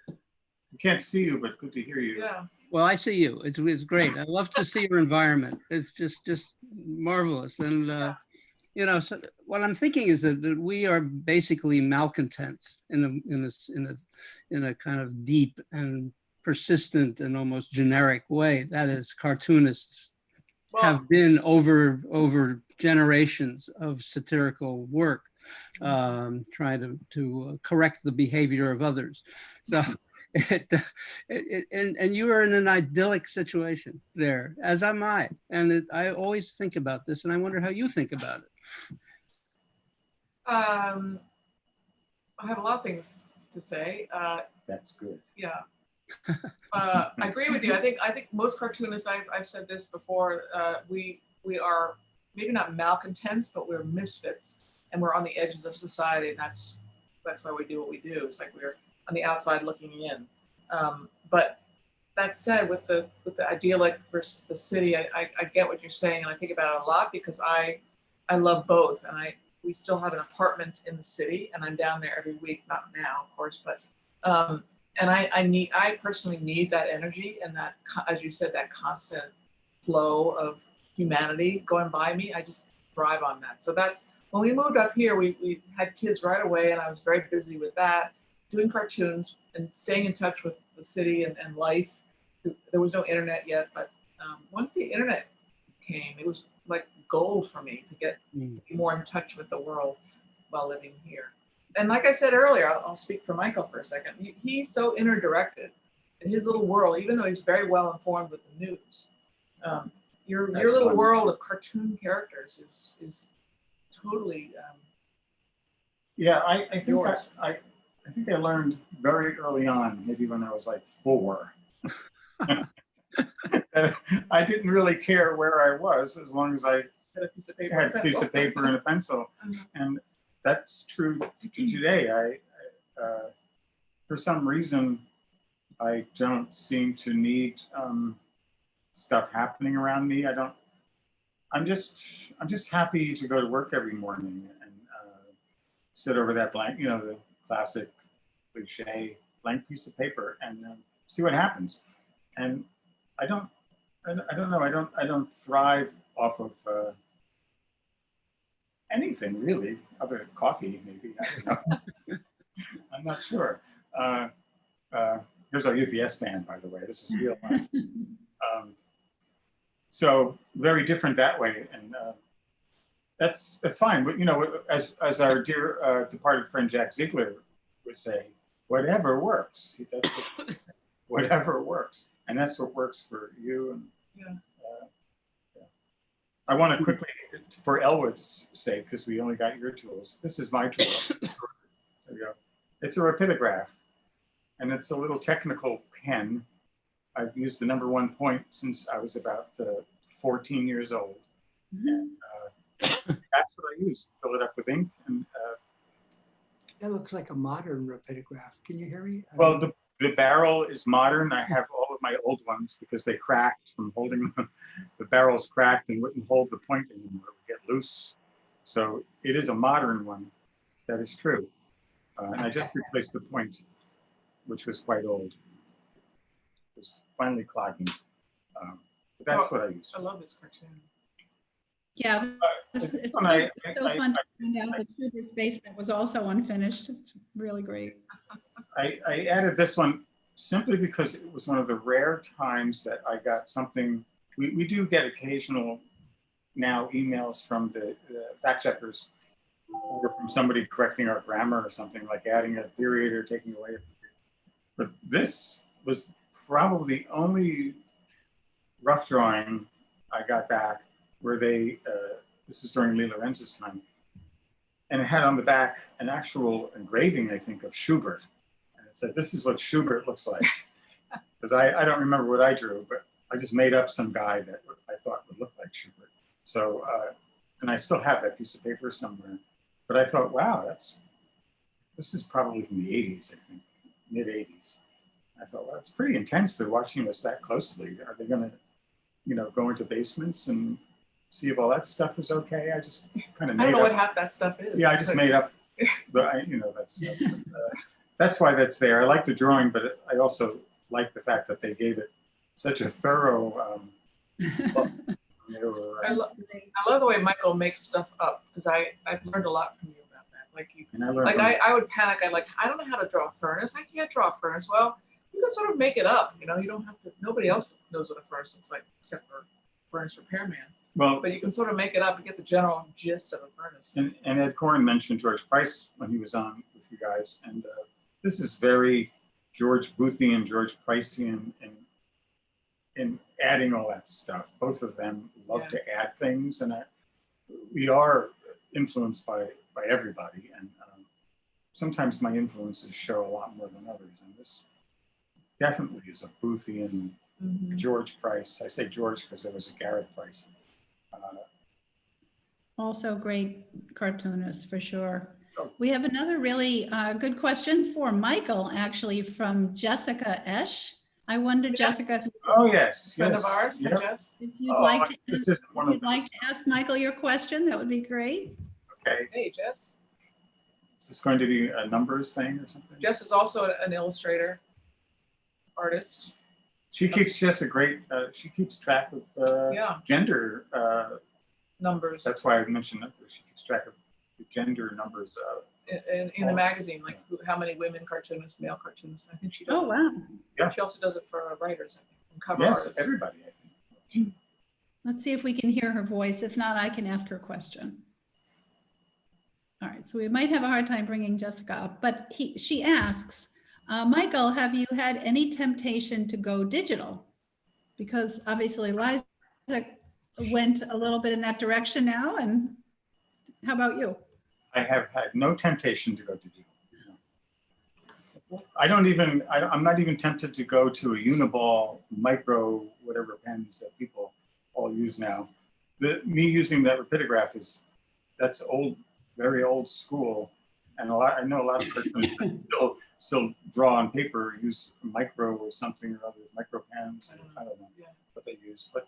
We can't see you, but good to hear you. Yeah. well, I see you. It's great. I love to see your environment. It's just marvelous. And you know, so what I'm thinking is that we are basically malcontents in a kind of deep and persistent and almost generic way. That is, cartoonists have been over generations of satirical work, trying to correct the behavior of others. So, and you are in an idyllic situation there, as am I. And I always think about this, and I wonder how you think about it. I have a lot of things to say. That's good. Yeah. I agree with you. I think most cartoonists, I've said this before, we are maybe not malcontents, but we're misfits, and we're on the edges of society, and that's why we do what we do. It's like on the outside looking in. But that said, with the idyllic versus the city, I get what you're saying, and I think about it a lot because I love both, and we still have an apartment in the city, and I'm down there every week, not now, of course, but and I personally need that energy and that, as you said, that constant flow of humanity going by me. I just thrive on that. So that's when we moved up here, we had kids right away, and I was very busy with that, doing cartoons and staying in touch with the city and life. There was no internet yet, but once the internet came, it was like gold for me to get more in touch with the world while living here. And like I said earlier, I'll speak for Michael for a second. He's so interdirected in his little world, even though he's very well informed with the news. Your little world of cartoon characters is totally Yeah, I think yours. I think I learned very early on, maybe when I was like 4. I didn't really care where I was as long as I Had a piece of paper. had a piece of paper and a pencil. And that's true to today. For some reason, I don't seem to need stuff happening around me. I'm just happy to go to work every morning and sit over that blank, the classic cliche blank piece of paper and see what happens. And I don't know. I don't thrive off of anything really, other than coffee, maybe. I don't know. I'm not sure. Here's our UPS man, by the way. This is real life. So very different that way, and that's fine. But as our dear departed friend Jack Ziegler would say, whatever works. That's whatever works, and that's what works for you. And Yeah. I want to quickly, for Elwood's sake, because we only got your tools. This is my tool. There you go. It's a rapidograph, and it's a little technical pen. I've used the #1 point since I was about 14 years old. And, that's what I use. Fill it up with ink. And That looks like a modern rapidograph. Can you hear me? well, the barrel is modern. I have all of my old ones because they cracked from holding them. The barrel's cracked and wouldn't hold the point anymore. It would get loose. So it is a modern one. That is true. And I just replaced the point, which was quite old. It was finally clogging. But that's what I use. I love this cartoon. Yeah, it's it's so fun. fun to find out that Schubert's basement was also unfinished. It's really great. I added this one simply because it was one of the rare times that I got something. We do get occasional now emails from the fact checkers or from somebody correcting our grammar or something, like adding a period or taking away a period. But this was probably the only rough drawing I got back where they, this is during Lee Lorenz's time, and it had on the back an actual engraving, I think, of Schubert. And it said, this is what Schubert looks like. Because I don't remember what I drew, but I just made up some guy that I thought would look like Schubert. So, and I still have that piece of paper somewhere. But I thought, wow, this is probably from the 80s, I think, mid 80s. I thought, well, it's pretty intense. They're watching us that closely. Are they going to, go into basements and see if all that stuff is okay? I just kind of made up. I don't know what half that stuff is. Yeah, I just made up, but that's why that's there. I like the drawing, but I also like the fact that they gave it such a thorough look. I love the way Michael makes stuff up because I've learned a lot from you about that. Like you, and I learned I would panic. I don't know how to draw a furnace. I can't draw a furnace. Well, you can sort of make it up. You don't have to. Nobody else knows what a furnace looks like except for furnace repairman. well, But you can sort of make it up and get the general gist of a furnace. and Ed Corin mentioned George Price when he was on with you guys, and this is very George Boothian, George Pricean in adding all that stuff. Both of them love to add things, and we are influenced by everybody, and sometimes my influences show a lot more than others, and this definitely is a Boothian George Price. I say George because there was a Garrett Price. Also great cartoonist for sure. We have another really good question for Michael, actually, from Jessica Esch. I wonder, Jessica, Oh, yes. Friend yes. of ours, Yep. Jess. if you'd Oh, like to, this if isn't one of you'd like to ask Michael your question, that would be great. Okay. Hey, Jess. Is this going to be a numbers thing or something? Jess is also an illustrator, artist. She keeps just a great, she keeps track of Yeah, gender. numbers That's why I mentioned that. She keeps track of the gender numbers. in the magazine, like how many women cartoonists, male cartoonists. I think she does. Oh, wow. Yeah. She also does it for writers, I think, and cover Yes, artists. everybody, I think. Let's see if we can hear her voice. If not, I can ask her question. All right, so we might have a hard time bringing Jessica up, but she asks, Michael, have you had any temptation to go digital? Because obviously Liza went a little bit in that direction now, and how about you? I have had no temptation to go digital. I'm not even tempted to go to a Uniball micro, whatever pens that people all use now. Me using that rapidograph that's old, very old school. And I know a lot of cartoonists still draw on paper, use micro or something or other, micro pens. I don't know what they use, but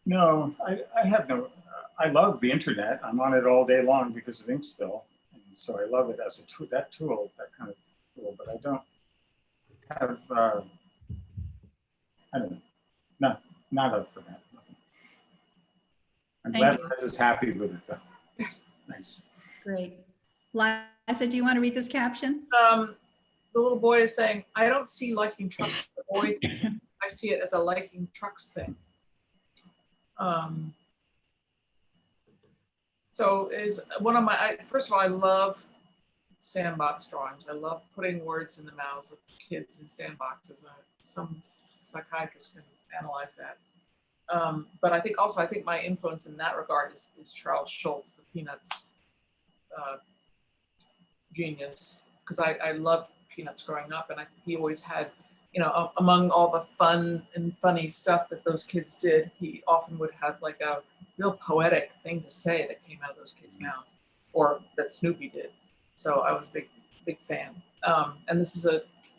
no, I have no, I love the internet. I'm on it all day long because of Inkspill. And so I love it as a tool, that kind of tool, but I don't have, I don't know, not up for that. Nothing. I'm glad Liz is happy with it though. Nice. Great. Liza, do you want to read this caption? The little boy is saying, I don't see liking trucks as a boy thing. I see it as a liking trucks thing. So is one of my, first of all, I love sandbox drawings. I love putting words in the mouths of kids in sandboxes. Some psychiatrists can analyze that. But I think my influence in that regard is Charles Schulz, the Peanuts genius, because I loved Peanuts growing up, and he always had, among all the fun and funny stuff that those kids did, he often would have like a real poetic thing to say that came out of those kids' mouths, or that Snoopy did. So I was a big fan. And this is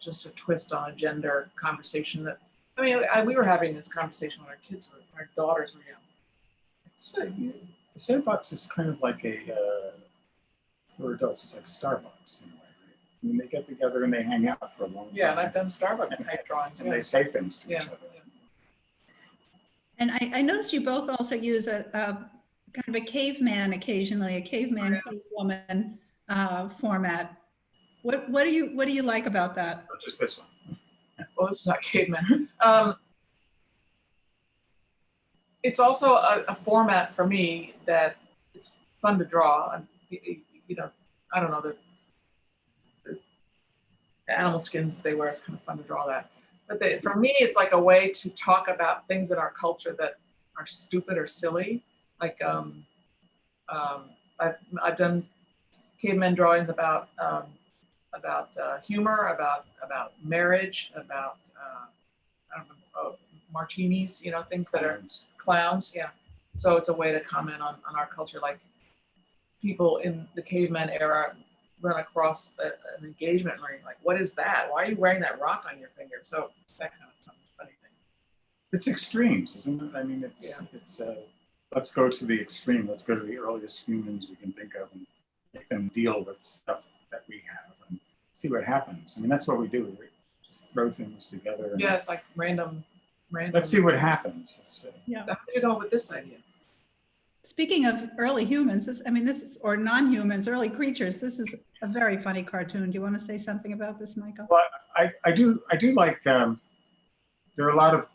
just a twist on a gender conversation that, we were having this conversation when our daughters were young. So the sandbox is kind of like for adults, it's like Starbucks in a way, right? I mean, they get together and they hang out for a long time. Yeah, and I've done Starbucks type drawings. And they say things to each other. Yeah. And I noticed you both also use a kind of a caveman occasionally, a caveman cavewoman format. What do you like about that? Or just this one. Well, this is not caveman. It's also a format for me that it's fun to draw. I don't know, the animal skins that they wear is kind of fun to draw that. But for me, it's like a way to talk about things in our culture that are stupid or silly. Like I've done caveman drawings about humor, about marriage, about I don't know, martinis, things that are clowns. Yeah. So it's a way to comment on our culture, like people in the caveman era run across an engagement ring. Like, what is that? Why are you wearing that rock on your finger? So that kind of funny thing. It's extremes, isn't it? I mean, it's let's go to the extreme. Let's go to the earliest humans we can think of and make them deal with stuff that we have and see what happens. I mean, that's what we do. We just throw things together. Yeah, it's like random. Let's see what happens. Yeah. How do you go with this idea? Speaking of early humans, this is, or non-humans, early creatures, this is a very funny cartoon. Do you want to say something about this, Michael? Well, I do like, there are a lot of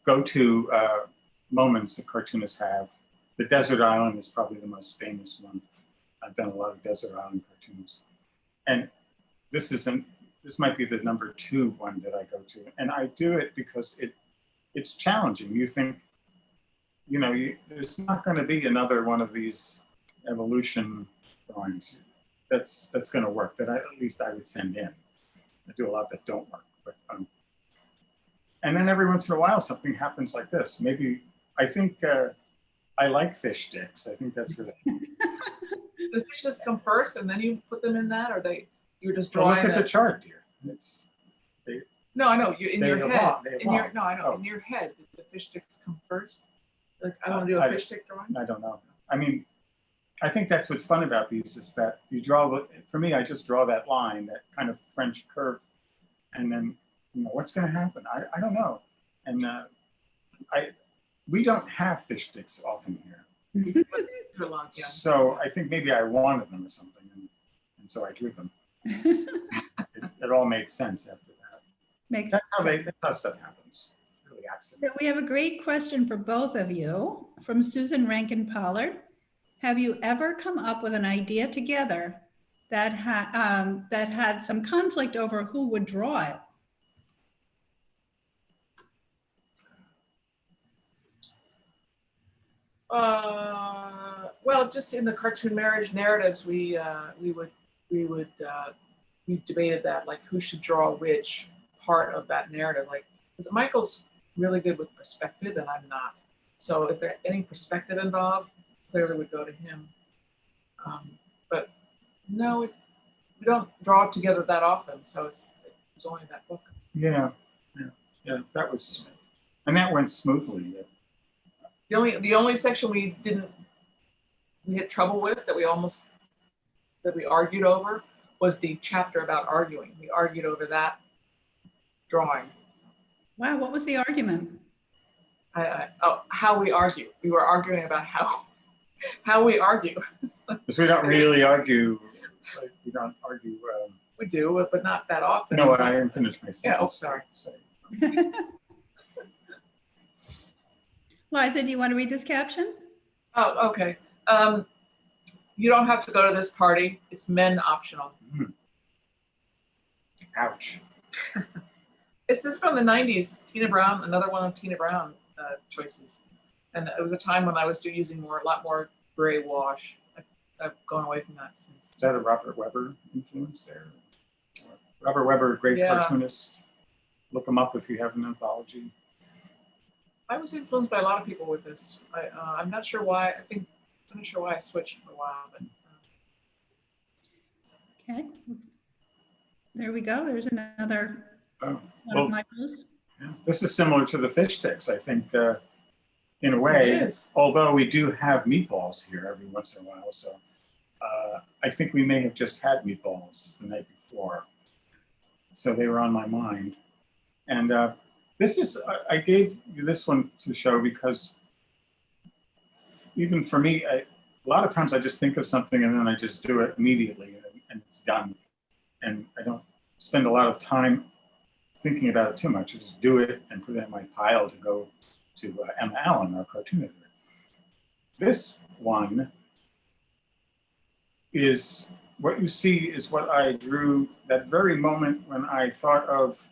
go-to moments that cartoonists have. The Desert Island is probably the most famous one. I've done a lot of Desert Island cartoons. And this might be the number 2 one that I go to. And I do it because it's challenging. You think, there's not going to be another one of these evolution drawings that's going to work, that at least I would send in. I do a lot that don't work. But, and then every once in a while, something happens like this. Maybe, I think I like fish sticks. I think that's really, the fish sticks come first and then you put them in that, or you're just Well, drawing look at the it? chart, dear. No, I know, you, in They your head, evolve- they in your, evolve. no, I know, Oh. in your head, did the fish sticks come first? Like, I want to do a fish stick drawing? I don't know. I mean, I think that's what's fun about these is that you draw, for me, I just draw that line, that kind of French curve. And then, what's going to happen? I don't know. And we don't have fish sticks often here. For long, yeah. So I think maybe I wanted them or something. And so I drew them. It all made sense after that. That's how stuff happens. It's really accident. So we have a great question for both of you from Susan Rankin Pollard. Have you ever come up with an idea together that had some conflict over who would draw it? Well, just in the cartoon marriage narratives, we debated that, like, who should draw which part of that narrative. Like, because Michael's really good with perspective and I'm not. So if there's any perspective involved, clearly would go to him. But no, we don't draw together that often. So it was only that book. Yeah. That was, and that went smoothly. The only section we had trouble with, that we argued over, was the chapter about arguing. We argued over that drawing. Wow, what was the argument? How we argue. We were arguing about how we argue. Because we don't really argue. Like, we don't argue. We do, but not that often. No, I didn't finish my sentence. Yeah. Oh, sorry. Liza, do you want to read this caption? Oh, okay. You don't have to go to this party. It's men optional. Ouch. This is from the 90s. Tina Brown, another one of Tina Brown choices. And it was a time when I was using a lot more gray wash. I've gone away from that since. Is that a Robert Webber influence there? Robert Webber, great cartoonist. Look him up if you have an anthology. I was influenced by a lot of people with this. I'm not sure why. I'm not sure why I switched for a while, but. Okay, there we go. There's another one of Michael's. Yeah. This is similar to the fish sticks, I think, in a way, although we do have meatballs here every once in a while. So I think we may have just had meatballs the night before. So they were on my mind. And I gave you this one to show because even for me, a lot of times I just think of something and then I just do it immediately and it's done. And I don't spend a lot of time thinking about it too much. I just do it and put it in my pile to go to Emma Allen, our cartoon editor. This one is, what you see is what I drew that very moment when I thought of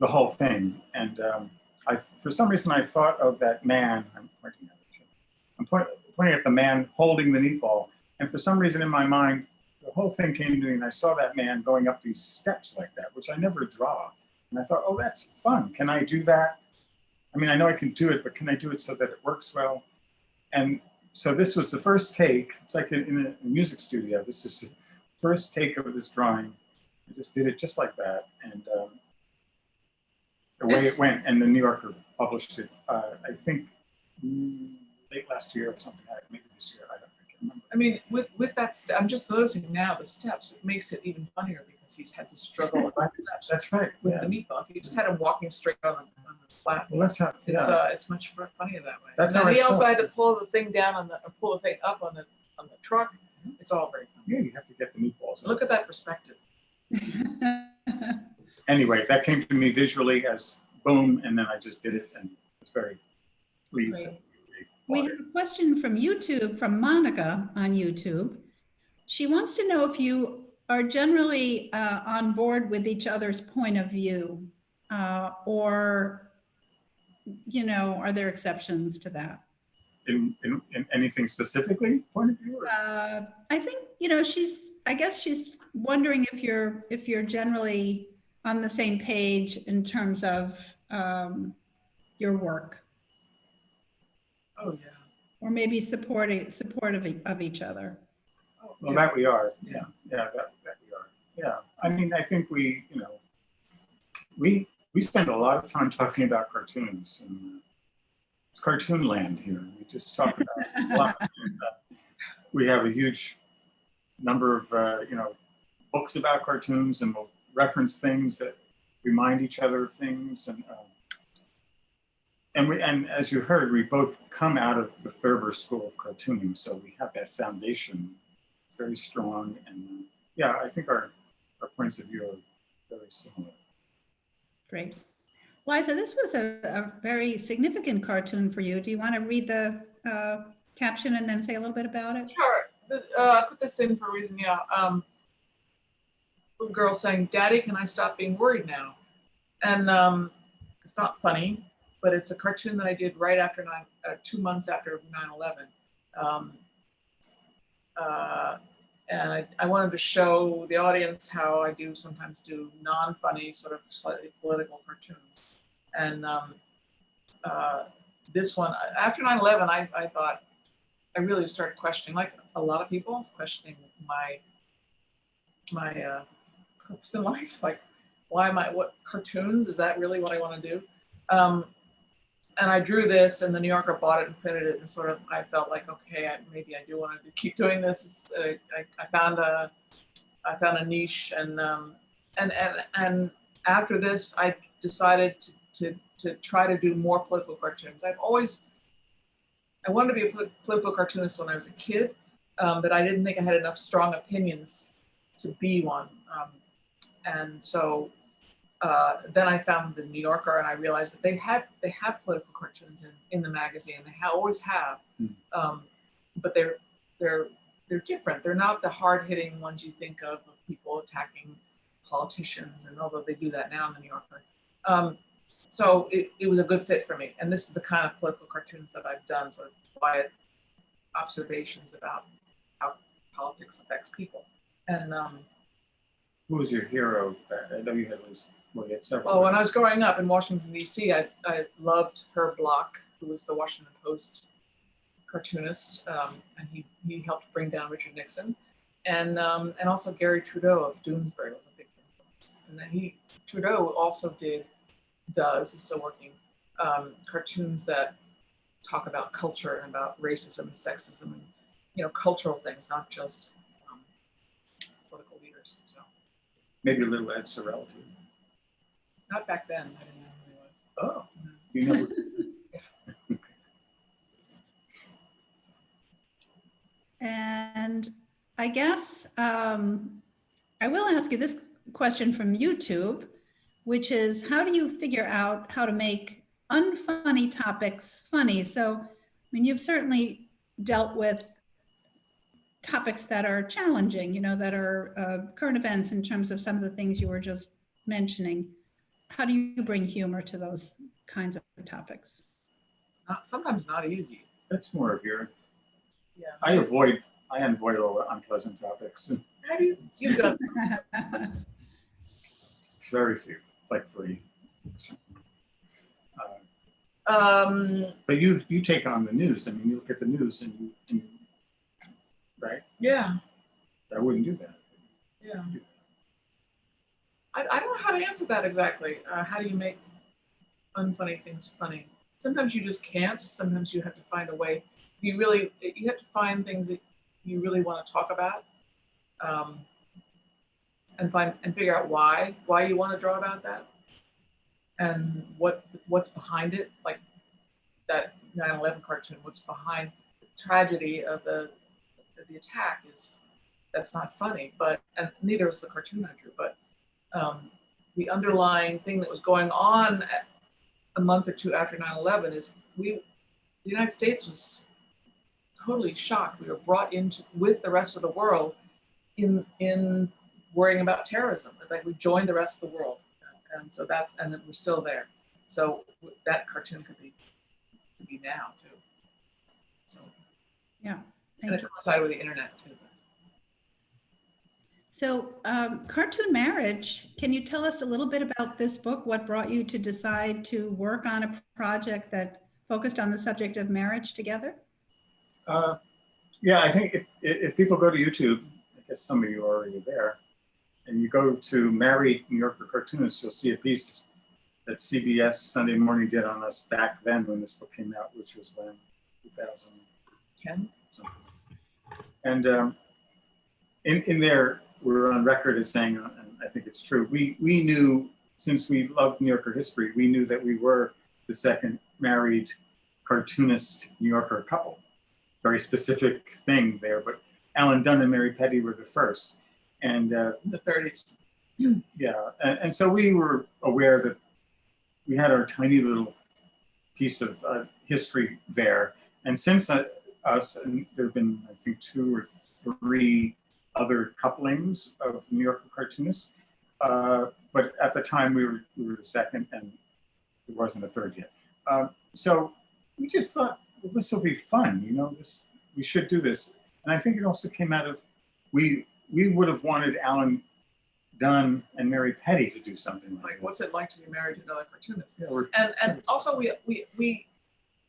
the whole thing. And for some reason, I thought of that man. I'm pointing at it. I'm pointing at the man holding the meatball. And for some reason in my mind, the whole thing came to me and I saw that man going up these steps like that, which I never draw. And I thought, oh, that's fun. Can I do that? I mean, I know I can do it, but can I do it so that it works well? And so this was the first take. It's like in a music studio. This is the first take of this drawing. I just did it just like that. And the way it went, and the New Yorker published it, I think late last year or something, maybe this year, I can't remember. I mean, with that, I'm just noticing now the steps, it makes it even funnier because he's had to struggle with the steps. That's right. With the meatball. If you just had him walking straight on the flat, Well, that's how, it's much funnier that way. That's and how then he I also saw had to pull the thing down pull the thing up on the truck. It's all very funny. Yeah, you have to get the meatballs. So look at that perspective. Anyway, that came to me visually as boom, and then I just did it and was very pleased. Great. We have a question from YouTube, from Monica on YouTube. She wants to know if you are generally on board with each other's point of view, or, are there exceptions to that? In anything specifically point of view? I think, I guess she's wondering if you're generally on the same page in terms of your work. Oh yeah. Or maybe supportive of each other. Well, that we are. Yeah, yeah, that we are. Yeah. I mean, I think we, you know, we spend a lot of time talking about cartoons, and it's cartoon land here. We just talk about a lot. We have a huge number of, you know, books about cartoons, and we'll reference things that remind each other of things. And as you heard, we both come out of the Thurber School of Cartooning, so we have that foundation. It's very strong, and yeah, I think our points of view are very similar. Great. Liza, this was a very significant cartoon for you. Do you want to read the caption and then say a little bit about it? Sure. I put this in for a reason, yeah. Little girl saying, "Daddy, can I stop being worried now?" And it's not funny, but it's a cartoon that I did right after 2 months after 9/11. And I wanted to show the audience how I do sometimes do non-funny, sort of slightly political cartoons. And this one, after 9/11, I thought, I really started questioning, like a lot of people, questioning my purpose in life. Like, why am I, what cartoons, is that really what I want to do? And I drew this, and the New Yorker bought it and printed it, and sort of I felt like, okay, maybe I do want to keep doing this. I found a niche, and after this, I decided to try to do more political cartoons. I wanted to be a political cartoonist when I was a kid, but I didn't think I had enough strong opinions to be one. And so then I found the New Yorker, and I realized that they have political cartoons in the magazine. They always have, but they're different. They're not the hard-hitting ones you think of people attacking politicians, and although they do that now in the New Yorker. So it was a good fit for me. And this is the kind of political cartoons that I've done, sort of quiet observations about how politics affects people. And Who was your hero? I know you had at least, well, you had several. well, when I was growing up in Washington, D.C., I loved Herb Block, who was the Washington Post cartoonist, and he helped bring down Richard Nixon. And also Gary Trudeau of Doonesbury was a big influence. And then Trudeau also he's still working, cartoons that talk about culture and about racism and sexism and, you know, cultural things, not just political leaders. So Maybe a little Ed Sorrell too. not back then. I didn't know who he was. Oh, you know. And I guess I will ask you this question from YouTube, which is, how do you figure out how to make unfunny topics funny? So, I mean, you've certainly dealt with topics that are challenging, you know, that are current events in terms of some of the things you were just mentioning. How do you bring humor to those kinds of topics? Sometimes not easy. That's more of your. Yeah. I avoid all the unpleasant topics. How do you've done? Very few, like 3. But you take on the news. I mean, you look at the news and you right? Yeah. I wouldn't do that. Yeah. I don't know how to answer that exactly. How do you make unfunny things funny? Sometimes you just can't. Sometimes you have to find a way. You have to find things that you really want to talk about, and figure out why you want to draw about that, and what's behind it. Like that 9/11 cartoon, what's behind the tragedy of the attack that's not funny, and neither was the cartoon I drew, but the underlying thing that was going on a month or 2 after 9/11 is the United States was totally shocked. We were brought into with the rest of the world in worrying about terrorism. Like, we joined the rest of the world, and so and then we're still there. So that cartoon could be now too. So Yeah, and thank it you. coincided with the internet too. So Cartoon Marriage, can you tell us a little bit about this book? What brought you to decide to work on a project that focused on the subject of marriage together? Yeah, I think if people go to YouTube, guess some of you are already there, and you go to Married New Yorker Cartoonists, you'll see a piece that CBS Sunday Morning did on us back then when this book came out, which was when 2010 something. And in there, we're on record as saying, and I think it's true, we knew, since we loved New Yorker history, we knew that we were the second married cartoonist New Yorker couple. Very specific thing there, but Alan Dunn and Mary Petty were the first. And In the 30s. yeah, and so we were aware that we had our tiny little piece of history there. And since us, and there have been, I think, 2 or 3 other couplings of New Yorker cartoonists. But at the time we were the second, and there wasn't a third yet. So we just thought, well, this will be fun, you know, we should do this. And I think it also came out of, we would have wanted Alan Dunn and Mary Petty to do something like What's this. it like to be married to another cartoonist? Yeah, And also we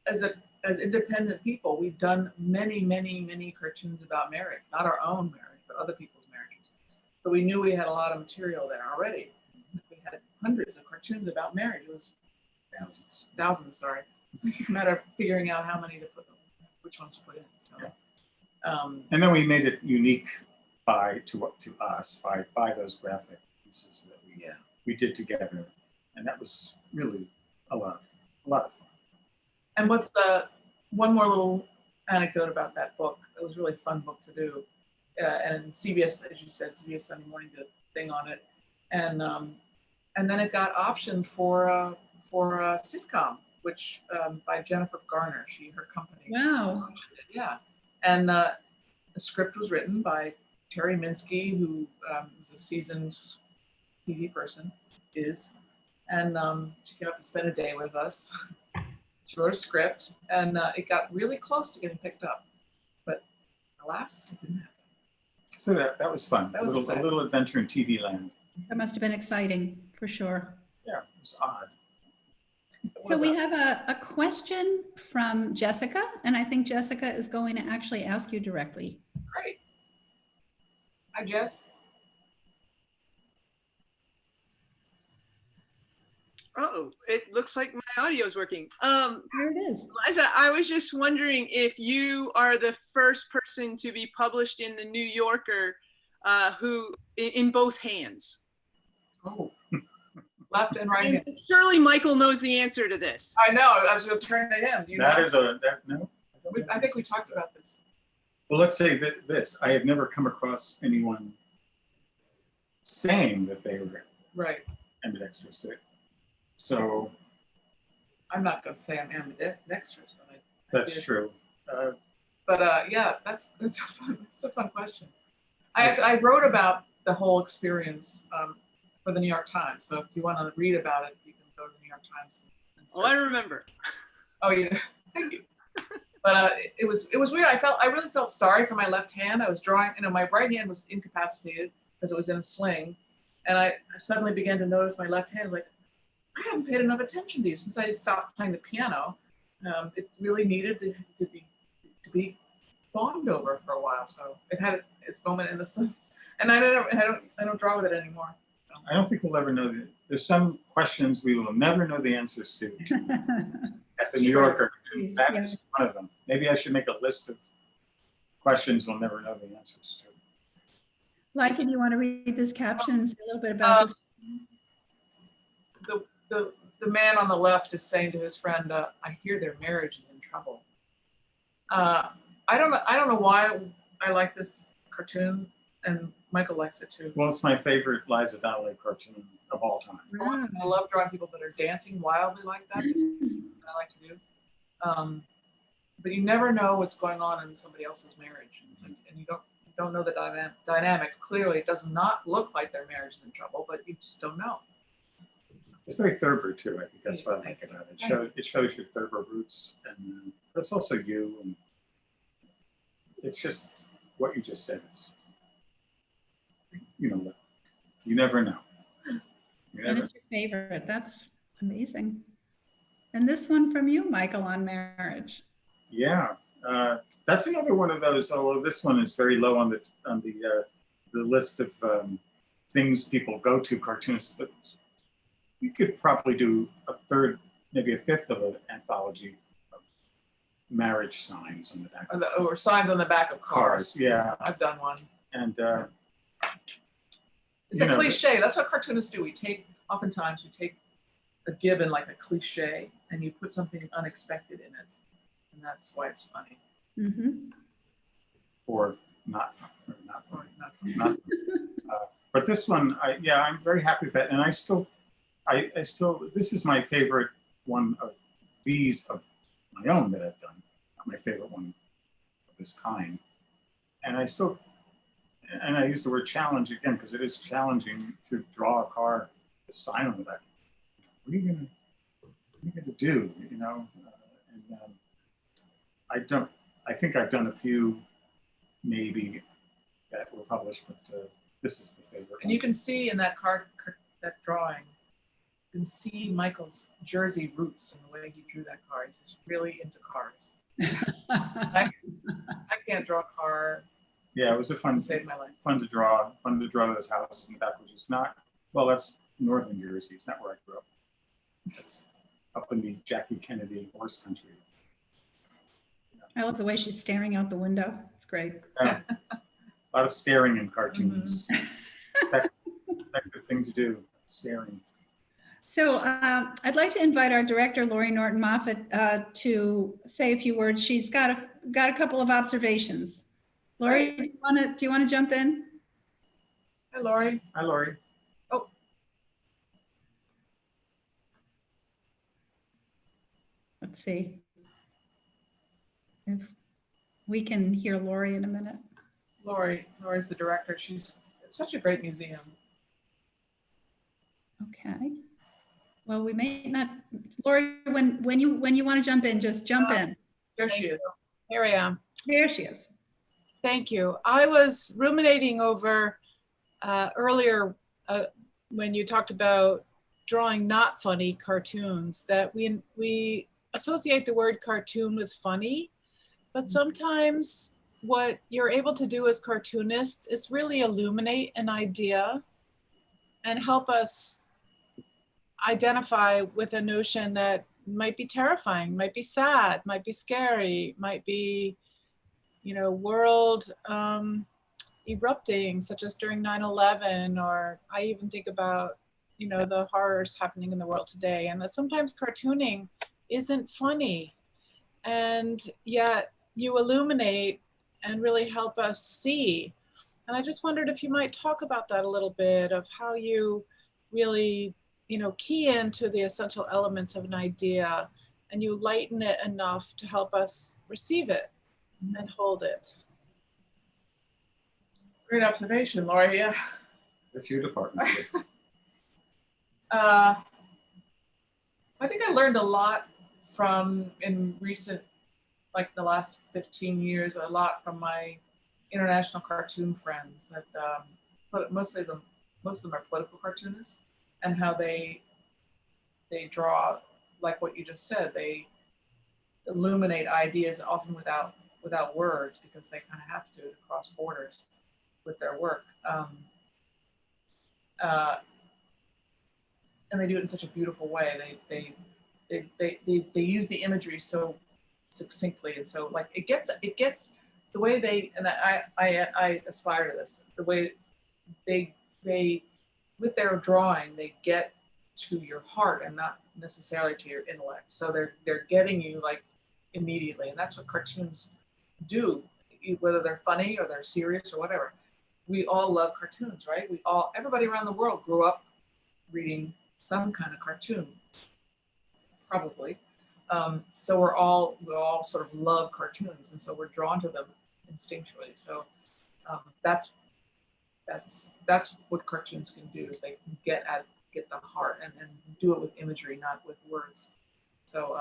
as independent people, we've done many cartoons about marriage, not our own marriage, but other people's marriages. So we knew we had a lot of material there already. We had hundreds of cartoons about marriage. It was thousands, sorry. It's a matter of figuring out how many to put, which ones to put in. So, yeah. And then we made it unique to us by those graphic pieces that we did together, and that was really a lot of fun. And what's one more little anecdote about that book? It was a really fun book to do, and CBS, as you said, CBS Sunday Morning did a thing on it, and then it got optioned for a sitcom, which by Jennifer Garner, her company. Wow. Yeah, and the script was written by Terry Minsky, who is a seasoned TV person, and she came up and spent a day with us. She wrote a script, and it got really close to getting picked up, but alas, it didn't happen. So that was fun. That was a little adventure in TV land. That must have been exciting, for sure. Yeah, it was odd. So we have a question from Jessica, and I think Jessica is going to actually ask you directly. Great. Hi, Jess. Oh, it looks like my audio is working. There it is. Liza, I was just wondering if you are the first person to be published in the New Yorker who in both hands. Oh, Left and right. And surely Michael knows the answer to this. I know. I was going to turn to him. Do you know? No. I think we talked about this. Well, let's say this. I have never come across anyone saying that they were Right. ambidextrous. So I'm not going to say I'm ambidextrous, but I that's did. true. But yeah, that's a fun question. I wrote about the whole experience for the New York Times. So if you want to read about it, you can go to the New York Times. And Oh, I search. remember. Oh, yeah. Thank you. But it was weird. I really felt sorry for my left hand. I was drawing, my right hand was incapacitated because it was in a sling, and I suddenly began to notice my left hand. Like, I haven't paid enough attention to you since I stopped playing the piano. It really needed to be fawned over for a while. So it had its moment in the sun, and I don't draw with it anymore. So. I don't think we'll ever know there's some questions we will never know the answers to at the New Yorker. That is one of them. Maybe I should make a list of questions we'll never know the answers to. Liza, do you want to read this caption and say a little bit about this? The man on the left is saying to his friend, "I hear their marriage is in trouble." I don't know why I like this cartoon, and Michael likes it too. Well, it's my favorite Liza Donnelly cartoon of all time. Wow. I love drawing people that are dancing wildly like that. It's what I like to do. But you never know what's going on in somebody else's marriage, and you don't know the dynamics. Clearly, it does not look like their marriage is in trouble, but you just don't know. It's very Thurber too. I think that's what I like about it. It shows your Thurber roots, and but it's also you, and it's just what you just said. Is, you never know. And it's your favorite. That's amazing. And this one from you, Michael, on marriage. Yeah, that's another one of those. Although this one is very low on the the list of things people go to, cartoonists, but you could probably do a third, maybe a fifth of an anthology of marriage signs on the back. Or signs on the back of cars. Yeah. I've done one. And it's a cliche. That's what cartoonists do. Oftentimes we take a given like a cliche and you put something unexpected in it. And that's why it's funny. Mhm. Or not funny. But this one, I'm very happy with that. And I still, this is my favorite one of these of my own that I've done. Not my favorite one of this kind. And I use the word challenge again, because it is challenging to draw a car, a sign on the back. What are you gonna do? You know? I think I've done a few maybe that were published, but this is the favorite. And you can see in that that drawing, you can see Michael's Jersey roots in the way he drew that car. He's just really into cars. I can't draw a car. Yeah, it was to save my life. Fun to draw those houses in the back, which is not, well, that's northern Jersey. It's not where I grew up. It's up in the Jackie Kennedy horse country. I love the way she's staring out the window. It's great. Yeah. A lot of staring in cartoons. Effective thing to do, staring. So I'd like to invite our director, Lori Norton Moffat, to say a few words. She's got a couple of observations. Lori, do you want to jump in? Hi, Lori. Hi, Lori. Oh. Let's see if we can hear Lori in a minute. Lori's the director. It's such a great museum. Okay. Well, we may not, Lori, when you want to jump in, just jump in. There she is. Here I am. There she is. Thank you. I was ruminating over earlier when you talked about drawing not funny cartoons, that we associate the word cartoon with funny, but sometimes what you're able to do as cartoonists is really illuminate an idea and help us identify with a notion that might be terrifying, might be sad, might be scary, might be, world erupting, such as during 9/11, or I even think about, the horrors happening in the world today, and that sometimes cartooning isn't funny, and yet you illuminate and really help us see. And I just wondered if you might talk about that a little bit, of how you really, key into the essential elements of an idea and you lighten it enough to help us receive it and hold it. Great observation, Lori. Yeah. That's your department. I think I learned a lot in recent, like the last 15 years, a lot from my international cartoon friends that most of them are political cartoonists, and how they draw, like what you just said, they illuminate ideas often without words, because they kind of have to cross borders with their work. And they do it in such a beautiful way. They use the imagery so succinctly, and so like it gets the way they, and I aspire to this, the way they with their drawing, they get to your heart and not necessarily to your intellect. So they're getting you like immediately, and that's what cartoons do, whether they're funny or they're serious or whatever. We all love cartoons, right? Everybody around the world grew up reading some kind of cartoon, probably. So we all sort of love cartoons, and so we're drawn to them instinctually. So that's what cartoons can do. Is they can get the heart and do it with imagery, not with words. So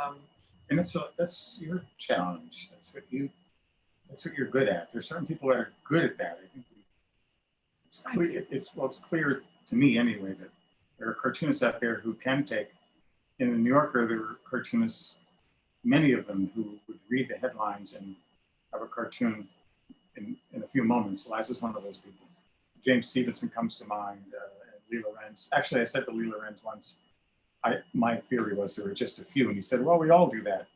and that's your challenge. That's what you're good at. There's certain people that are good at that. I think it's clear to me anyway that there are cartoonists out there who can take. In the New Yorker, there were cartoonists, many of them, who would read the headlines and have a cartoon in a few moments. Liza's one of those people. James Stevenson comes to mind, and Lee Lorenz. Actually, I said to Lee Lorenz once, my theory was there were just a few, and he said, well, we all do that.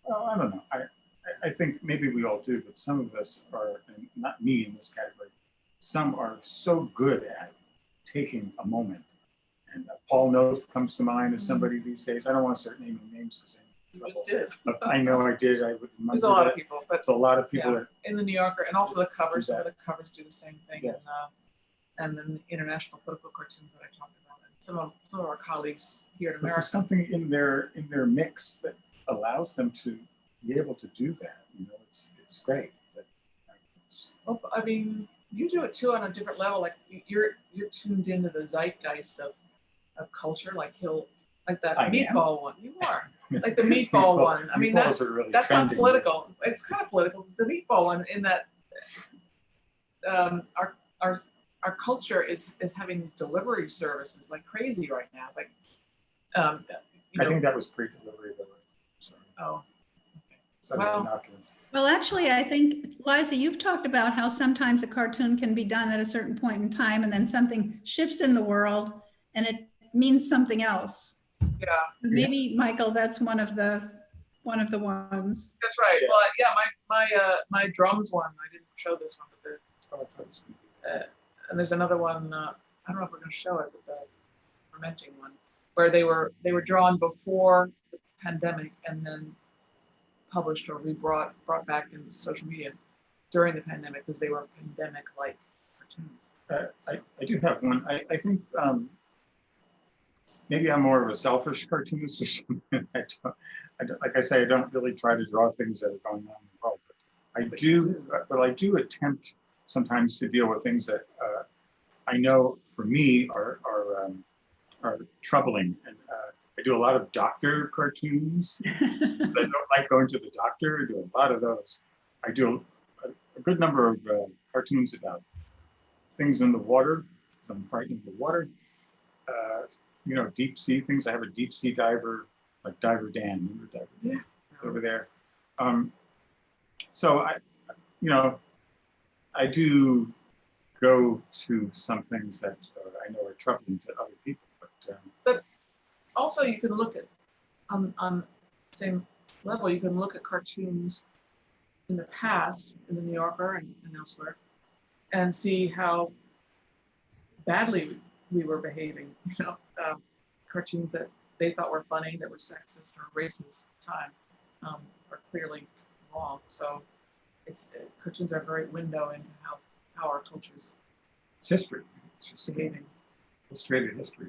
Well, I don't know. I think maybe we all do, but some of us are, and not me in this category, some are so good at taking a moment. And Paul Noth comes to mind as somebody these days. I don't want to start naming names because You just did. I know I did. I would remember There's a lot that. of people, but It's a lot of people yeah, that in the New Yorker, and also the covers. Do Some that. of the covers do the same thing, Yeah. and then the international political cartoons that I talked about. And some of our colleagues here in but America. there's something in their mix that allows them to be able to do that. You know, it's great. But, Well, I mean, you do it too on a different level. Like you're tuned into the zeitgeist of culture. Like that I am. meatball one. You are like the meatball one. I mean, meatballs are really that's not trending. political. It's kind of political. The meatball one, in that our culture is having these delivery services like crazy right now. It's like, I think that was pre-delivery. Sorry. Oh. Sorry, Well- not doing- Well, actually, I think, Liza, you've talked about how sometimes a cartoon can be done at a certain point in time and then something shifts in the world and it means something else. Yeah, Maybe, Michael, that's one of the ones. that's right. Yeah. Well, yeah, my drums one. I didn't show this one, but Oh, I thought it was gonna be- and there's another one. I don't know if we're going to show it, but the fermenting one, where they were drawn before the pandemic and then published or brought back in social media during the pandemic because they were pandemic-like cartoons. I do have one. I think maybe I'm more of a selfish cartoonist or something. I don't, like I say, I don't really try to draw things that are going on in the world. But I do attempt sometimes to deal with things that I know for me are troubling. And I do a lot of doctor cartoons. I don't like going to the doctor. I do a lot of those. I do a good number of cartoons about things in the water, because I'm frightened of the water. You know, deep sea things. I have a deep sea diver, like Diver Dan. Remember Diver Dan? Yeah. Over there. So I do go to some things that I know are troubling to other people, But also, you can look at on the same level. You can look at cartoons in the past in the New Yorker and elsewhere, and see how badly we were behaving. You know, cartoons that they thought were funny, that were sexist or racist at the time, are clearly wrong. So, cartoons are a great window into how our culture's it's history. It's just behaving. illustrated history.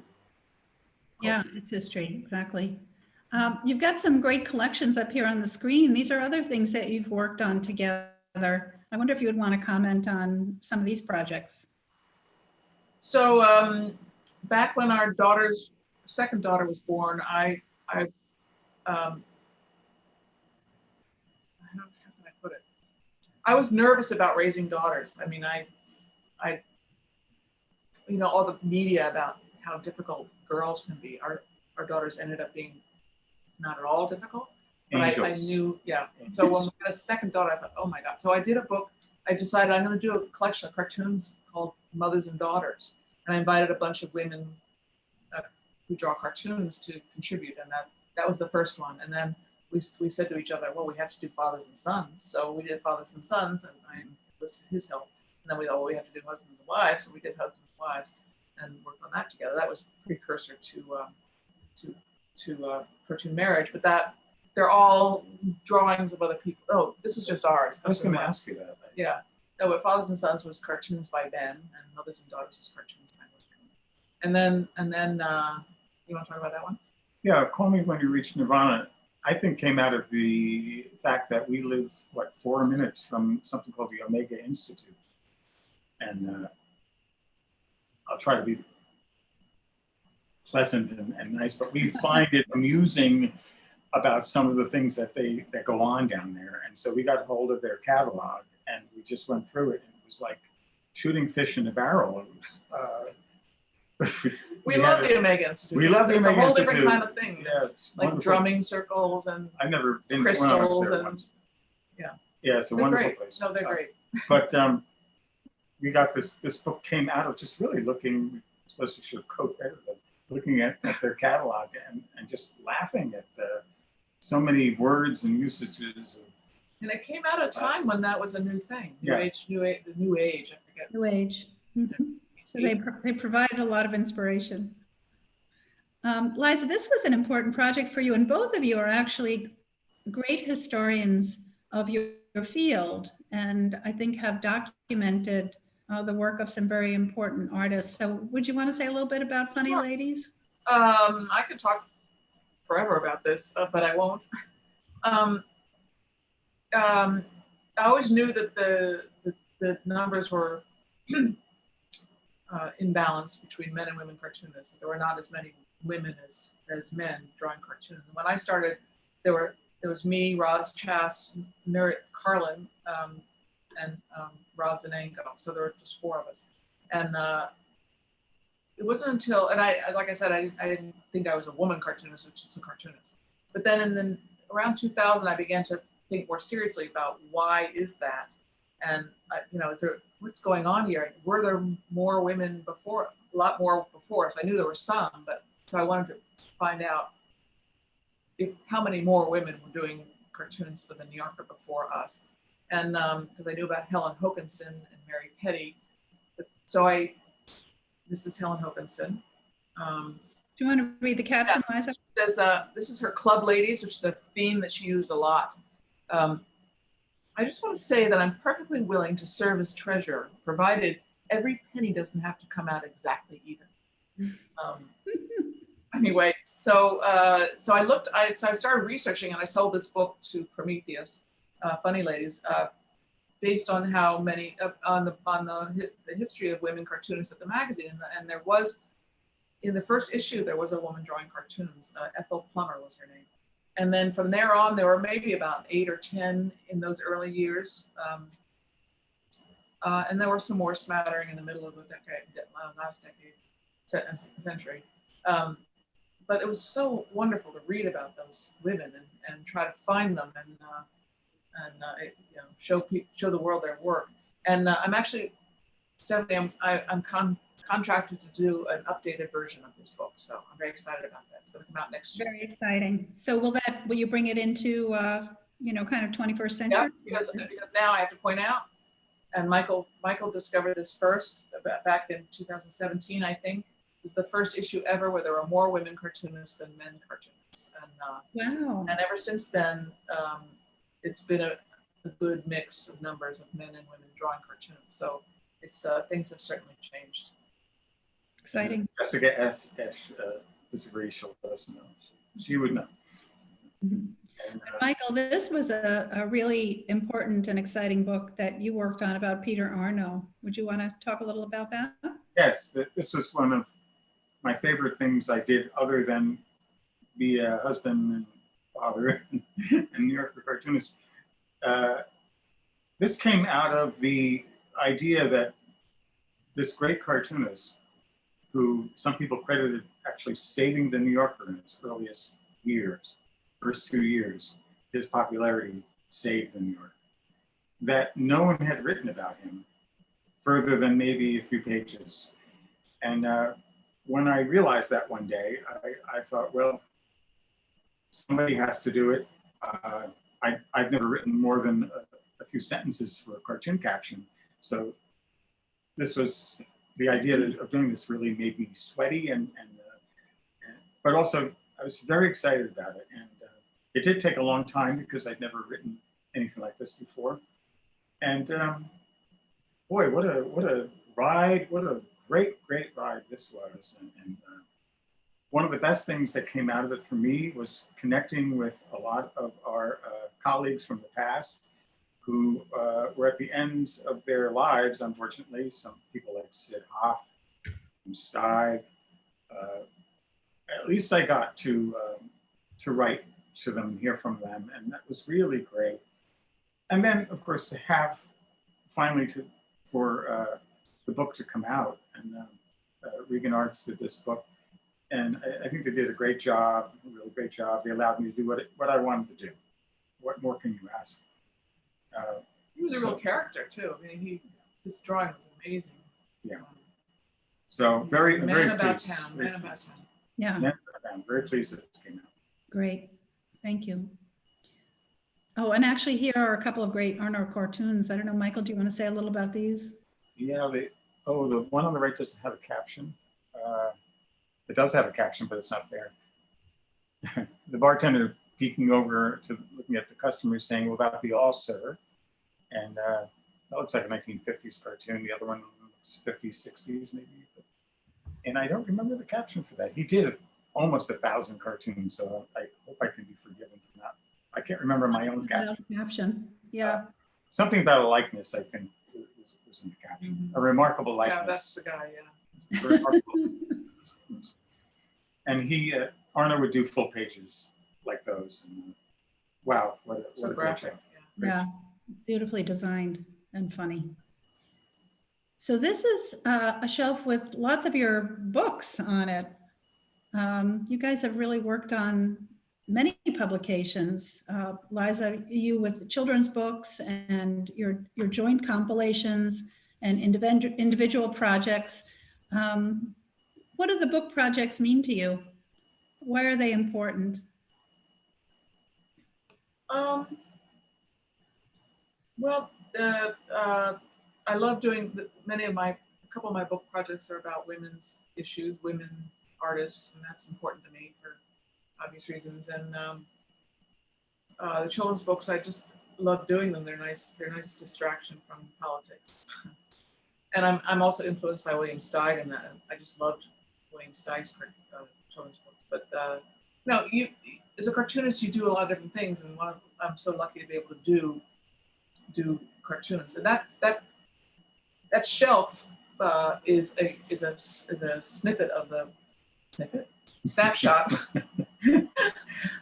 Yeah, it's history, exactly. You've got some great collections up here on the screen. These are other things that you've worked on together. I wonder if you would want to comment on some of these projects. So back when our second daughter was born, how can I put it? I was nervous about raising daughters. I mean, all the media about how difficult girls can be. Our daughters ended up being not at all difficult. But I knew, yeah. So when we had a second daughter, I thought, oh my God. So I did a book. I decided I'm going to do a collection of cartoons called Mothers and Daughters. And I invited a bunch of women who draw cartoons to contribute. And that was the first one. And then we said to each other, well, we have to do fathers and sons. So we did fathers and sons, and I enlisted his help. And then we thought, well, we have to do husbands and wives. So we did husbands and wives and worked on that together. That was precursor to cartoon marriage. But they're all drawings of other people. Oh, this is just ours. I was going to ask you that. Yeah. No, but Fathers and Sons was cartoons by Ben, and Mothers and Daughters was cartoons by Ben. And then you want to talk about that one? Yeah, Call Me When You Reach Nirvana, I think came out of the fact that we live, 4 minutes from something called the Omega Institute. And I'll try to be pleasant and nice, but we find it amusing about some of the things that go on down there. And so we got hold of their catalog and we just went through it, and it was like shooting fish in a barrel. It was, we love the Omega Institute. We love the Omega Institute. It's a whole different kind of thing. Yeah, like wonderful. Drumming circles and I've never been crystals there and once. yeah. Yeah, it's a They're wonderful great. place. No, they're great. But we got this book came out of just really looking, I suppose we should have co-edited it, looking at their catalog and just laughing at so many words and usages. And it came out at a time when that was a new thing. Yeah. The new age, I forget. New Age. Mhm. So they provided a lot of inspiration. Liza, this was an important project for you, and both of you are actually great historians of your field, and I think have documented the work of some very important artists. So would you want to say a little bit about Funny Sure. Ladies? I could talk forever about this, but I won't. I always knew that the numbers were imbalanced between men and women cartoonists. There were not as many women as men drawing cartoons. And when I started, there was me, Roz Chast, Nurit Carlin, and Roz Zanenko. So there were just 4 of us. And it wasn't until, and like I said, I didn't think I was a woman cartoonist, which is a cartoonist. But then around 2000, I began to think more seriously about why is that, and is there, what's going on here? Were there more women before? A lot more before us. I knew there were some, but so I wanted to find out how many more women were doing cartoons for the New Yorker before us, and because I knew about Helen Hokinson and Mary Petty, so this is Helen Hokinson. Do you want to read the caption, Yeah. Liza? This is her Club Ladies, which is a theme that she used a lot. I just want to say that I'm perfectly willing to serve as treasurer, provided every penny doesn't have to come out exactly even. Anyway, so I started researching, and I sold this book to Prometheus, Funny Ladies, based on how many on the history of women cartoonists at the magazine, and there was, in the first issue, there was a woman drawing cartoons. Ethel Plummer was her name. And then from there on, there were maybe about 8 or 10 in those early years. And there were some more smattering in the middle of the last century. But it was so wonderful to read about those women and try to find them and show the world their work. And I'm actually, Stephanie, I'm contracted to do an updated version of this book. So I'm very excited about that. It's going to come out next year. Very exciting. So will you bring it into, kind of 21st century? Yeah, because now I have to point out, and Michael discovered this first back in 2017, I think. It was the first issue ever where there were more women cartoonists than men cartoonists. And, Wow. and ever since then, it's been a good mix of numbers of men and women drawing cartoons. So it's things have certainly changed. Exciting. Jessica S. disagrees, she'll let us know. She would know. Mhm. And, Michael, this was a really important and exciting book that you worked on about Peter Arno. Would you want to talk a little about that? yes, this was one of my favorite things I did, other than be a husband and father and New Yorker cartoonist. This came out of the idea that this great cartoonist, who some people credited actually saving the New Yorker in its earliest years, first 2 years, his popularity saved the New Yorker, that no one had written about him further than maybe a few pages. And when I realized that one day, I thought, well, somebody has to do it. I've never written more than a few sentences for a cartoon caption. So this was, the idea of doing this really made me sweaty, but also I was very excited about it. And it did take a long time because I'd never written anything like this before. And boy, what a ride, what a great ride this was. And one of the best things that came out of it for me was connecting with a lot of our colleagues from the past who were at the ends of their lives, unfortunately. Some people like Sid Hoff and Steig. At least I got to write to them and hear from them, and that was really great. And then, of course, to have finally for the book to come out, and Regan Arts did this book, and I think they did a great job, a really great job. They allowed me to do what I wanted to do. What more can you ask? He was a real character too. I mean, This drawing was amazing. Yeah. So very, Man very about pleased. town, Very man about pleased. town. Yeah, Man about town. Very pleased that this came out. great. Thank you. Oh, and actually here are a couple of great Arno cartoons. I don't know, Michael, do you want to say a little about these? Yeah, the one on the right doesn't have a caption. It does have a caption, but it's not there. The bartender peeking over to looking at the customer saying, "Will that be all, sir?" And that looks like a 1950s cartoon. The other one looks 50s, 60s maybe. And I don't remember the caption for that. He did almost 1,000 cartoons, so I hope I can be forgiven for that. I can't remember my own caption. Caption, yeah. Something about a likeness, I think, was in the caption. A remarkable likeness. Yeah, that's the guy, yeah. Remarkable. And Arno would do full pages like those. And, wow, what a great graphic, job. Yeah, beautifully designed and funny. So this is a shelf with lots of your books on it. You guys have really worked on many publications. Liza, you with children's books and your joint compilations and individual projects. What do the book projects mean to you? Why are they important? Well, I love doing a couple of my book projects are about women's issues, women artists, and that's important to me for obvious reasons. And the children's books, I just love doing them. They're nice distraction from politics. And I'm also influenced by William Steig, and I just loved William Steig's children's books. But no, you as a cartoonist, you do a lot of different things, and I'm so lucky to be able to do cartoons. And that shelf is a snapshot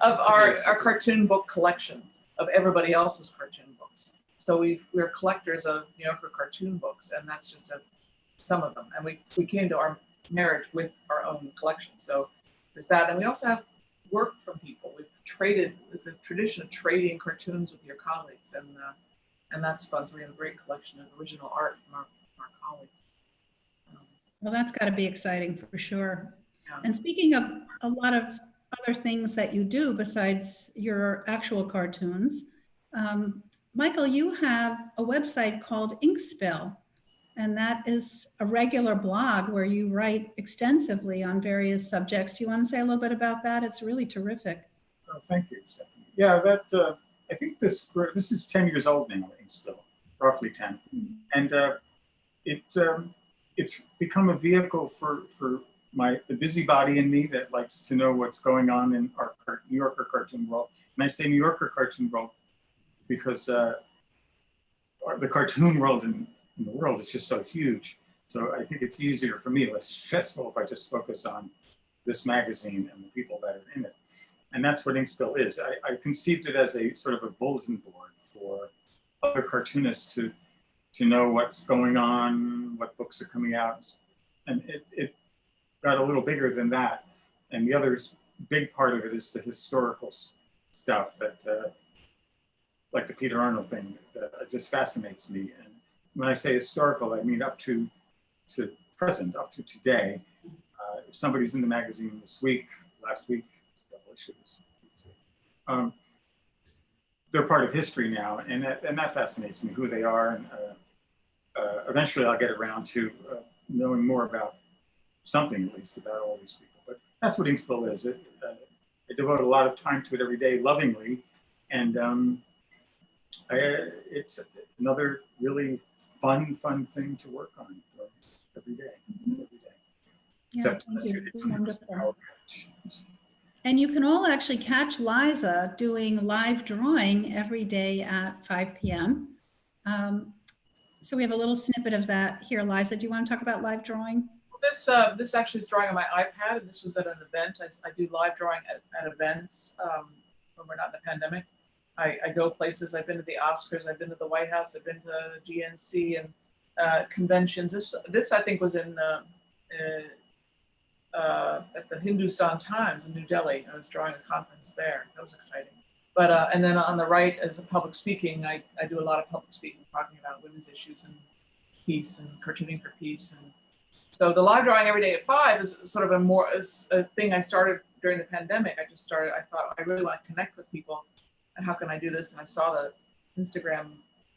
of our cartoon book collections of everybody else's cartoon books. So we're collectors of New Yorker cartoon books, and that's just some of them. And we came to our marriage with our own collection. So there's that, and we also have work from people. We've traded. There's a tradition of trading cartoons with your colleagues, and that's fun. So we have a great collection of original art from our colleagues. Well, that's got to be exciting for sure. Yeah. And speaking of a lot of other things that you do besides your actual cartoons, Michael, you have a website called Inkspill, and that is a regular blog where you write extensively on various subjects. Do you want to say a little bit about that? It's really terrific. Oh, thank you, Stephanie. Yeah, I think this is 10 years old now, Inkspill, roughly 10, and it's become a vehicle for the busybody in me that likes to know what's going on in our New Yorker cartoon world. And I say New Yorker cartoon world because the cartoon world in the world is just so huge. So I think it's easier for me, less stressful if I just focus on this magazine and the people that are in it. And that's what Inkspill is. I conceived it as a sort of a bulletin board for other cartoonists to know what's going on, what books are coming out. And it got a little bigger than that. And the other big part of it is the historical stuff that, like the Peter Arnold thing, that just fascinates me. And when I say historical, I mean up to present, up to today. If somebody's in the magazine this week, last week, they're part of history now, and that fascinates me, who they are. And eventually I'll get around to knowing more about something, at least, about all these people. But that's what Inkspill is. I devote a lot of time to it every day, lovingly, and it's another really fun thing to work on every day. Yeah, it's wonderful. And you can all actually catch Liza doing live drawing every day at 5 p.m. So we have a little snippet of that here. Liza, do you want to talk about live drawing? This actually is drawing on my iPad, and this was at an event. I do live drawing at events when we're not in a pandemic. I go places. I've been to the Oscars. I've been to the White House. I've been to GNC and conventions. This I think was in at the Hindustan Times in New Delhi. I was drawing a conference there. That was exciting. But and then on the right, as a public speaking, I do a lot of public speaking, talking about women's issues peace and cartooning for peace. And so the live drawing every day at 5 is sort of a thing I started during the pandemic. I thought I really want to connect with people. And how can I do this? And I saw the Instagram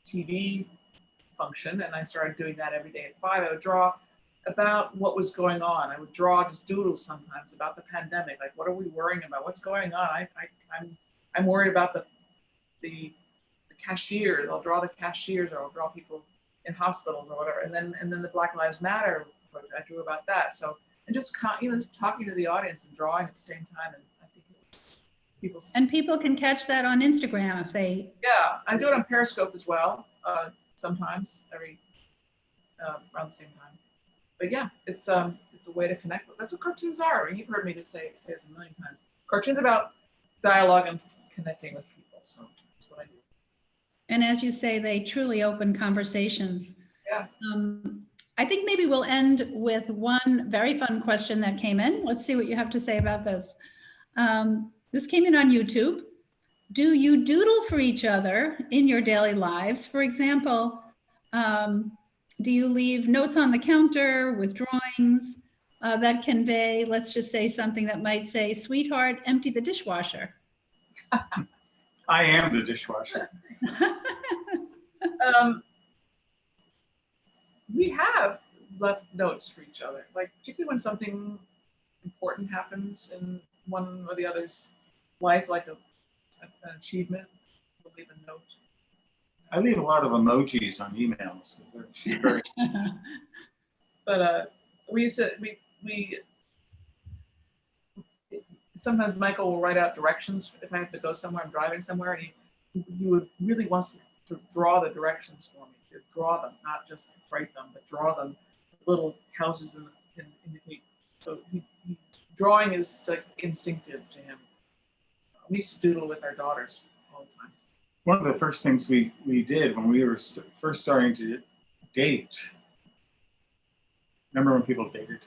TV function, and I started doing that every day at 5. I would draw about what was going on. I would draw just doodles sometimes about the pandemic. Like, what are we worrying about? What's going on? I'm worried about the cashiers. I'll draw the cashiers, or I'll draw people in hospitals or whatever. And then the Black Lives Matter, I drew about that. So, and just talking to the audience and drawing at the same time. And I think it was people. And people can catch that on Instagram if they. Yeah, I do it on Periscope as well. Sometimes around the same time. But yeah, it's a way to connect with. That's what cartoons are. And you've heard me just say it a million times. Cartoons about dialogue and connecting with people. So that's what I do. And as you say, they truly open conversations. Yeah. I think maybe we'll end with one very fun question that came in. Let's see what you have to say about this. This came in on YouTube. Do you doodle for each other in your daily lives? For example, do you leave notes on the counter with drawings that convey, let's just say something that might say, sweetheart, empty the dishwasher? I am the dishwasher. We have left notes for each other, like particularly when something important happens in one or the other's life, like an achievement, we'll leave a note. I leave a lot of emojis on emails. They're very But we sometimes Michael will write out directions if I have to go somewhere, I'm driving somewhere, and he would really wants to draw the directions for me, to draw them, not just write them, but draw them, little houses in the week. So drawing is like instinctive to him. We used to doodle with our daughters all the time. One of the first things we did when we were first starting to date. Remember when people dated?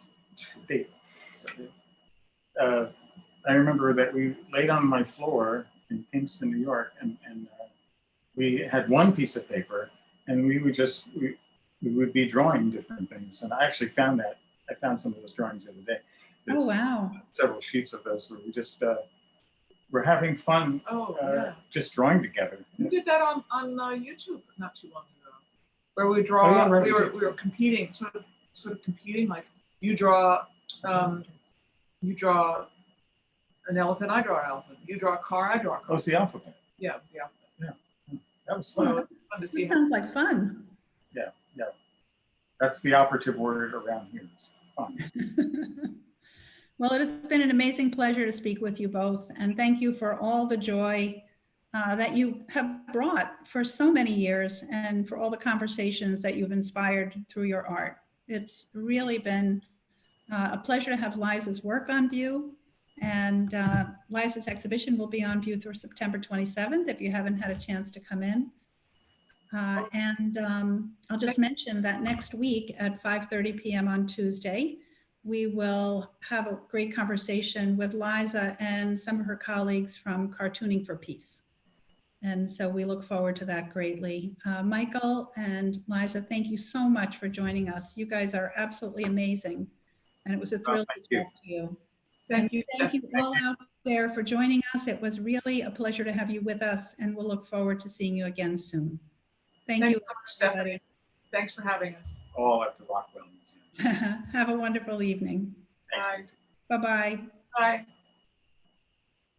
I remember that we laid on my floor in Kingston, New York, and we had one piece of paper, and we would be drawing different things. And I actually found that. I found some of those drawings the other day. There's wow. Several sheets of those where we just we're having fun just drawing together. We did that on YouTube not too long ago, where we draw. Right. We were competing, sort of competing. Like you draw an elephant, I draw an elephant. You draw a car, I draw a car. Oh, it's the alphabet. Yeah, it was the alphabet. Yeah, that was fun. So it was fun to see. That sounds like fun. Yeah. That's the operative word around here. It's fun. Well, it has been an amazing pleasure to speak with you both, and thank you for all the joy that you have brought for so many years, and for all the conversations that you've inspired through your art. It's really been a pleasure to have Liza's work on view, and Liza's exhibition will be on view through September 27th if you haven't had a chance to come in. I'll just mention that next week at 5:30 p.m. on Tuesday, we will have a great conversation with Liza and some of her colleagues from Cartooning for Peace. And so we look forward to that greatly. Michael and Liza, thank you so much for joining us. You guys are absolutely amazing. And it was a thrill to talk to you. Thank you. Thank you all out there for joining us. It was really a pleasure to have you with us, and we'll look forward to seeing you again soon. Thank you. So much, Stephanie. Thanks for having us. All at the Rockwell Museum. Have a wonderful evening. Bye. Bye-bye. Bye.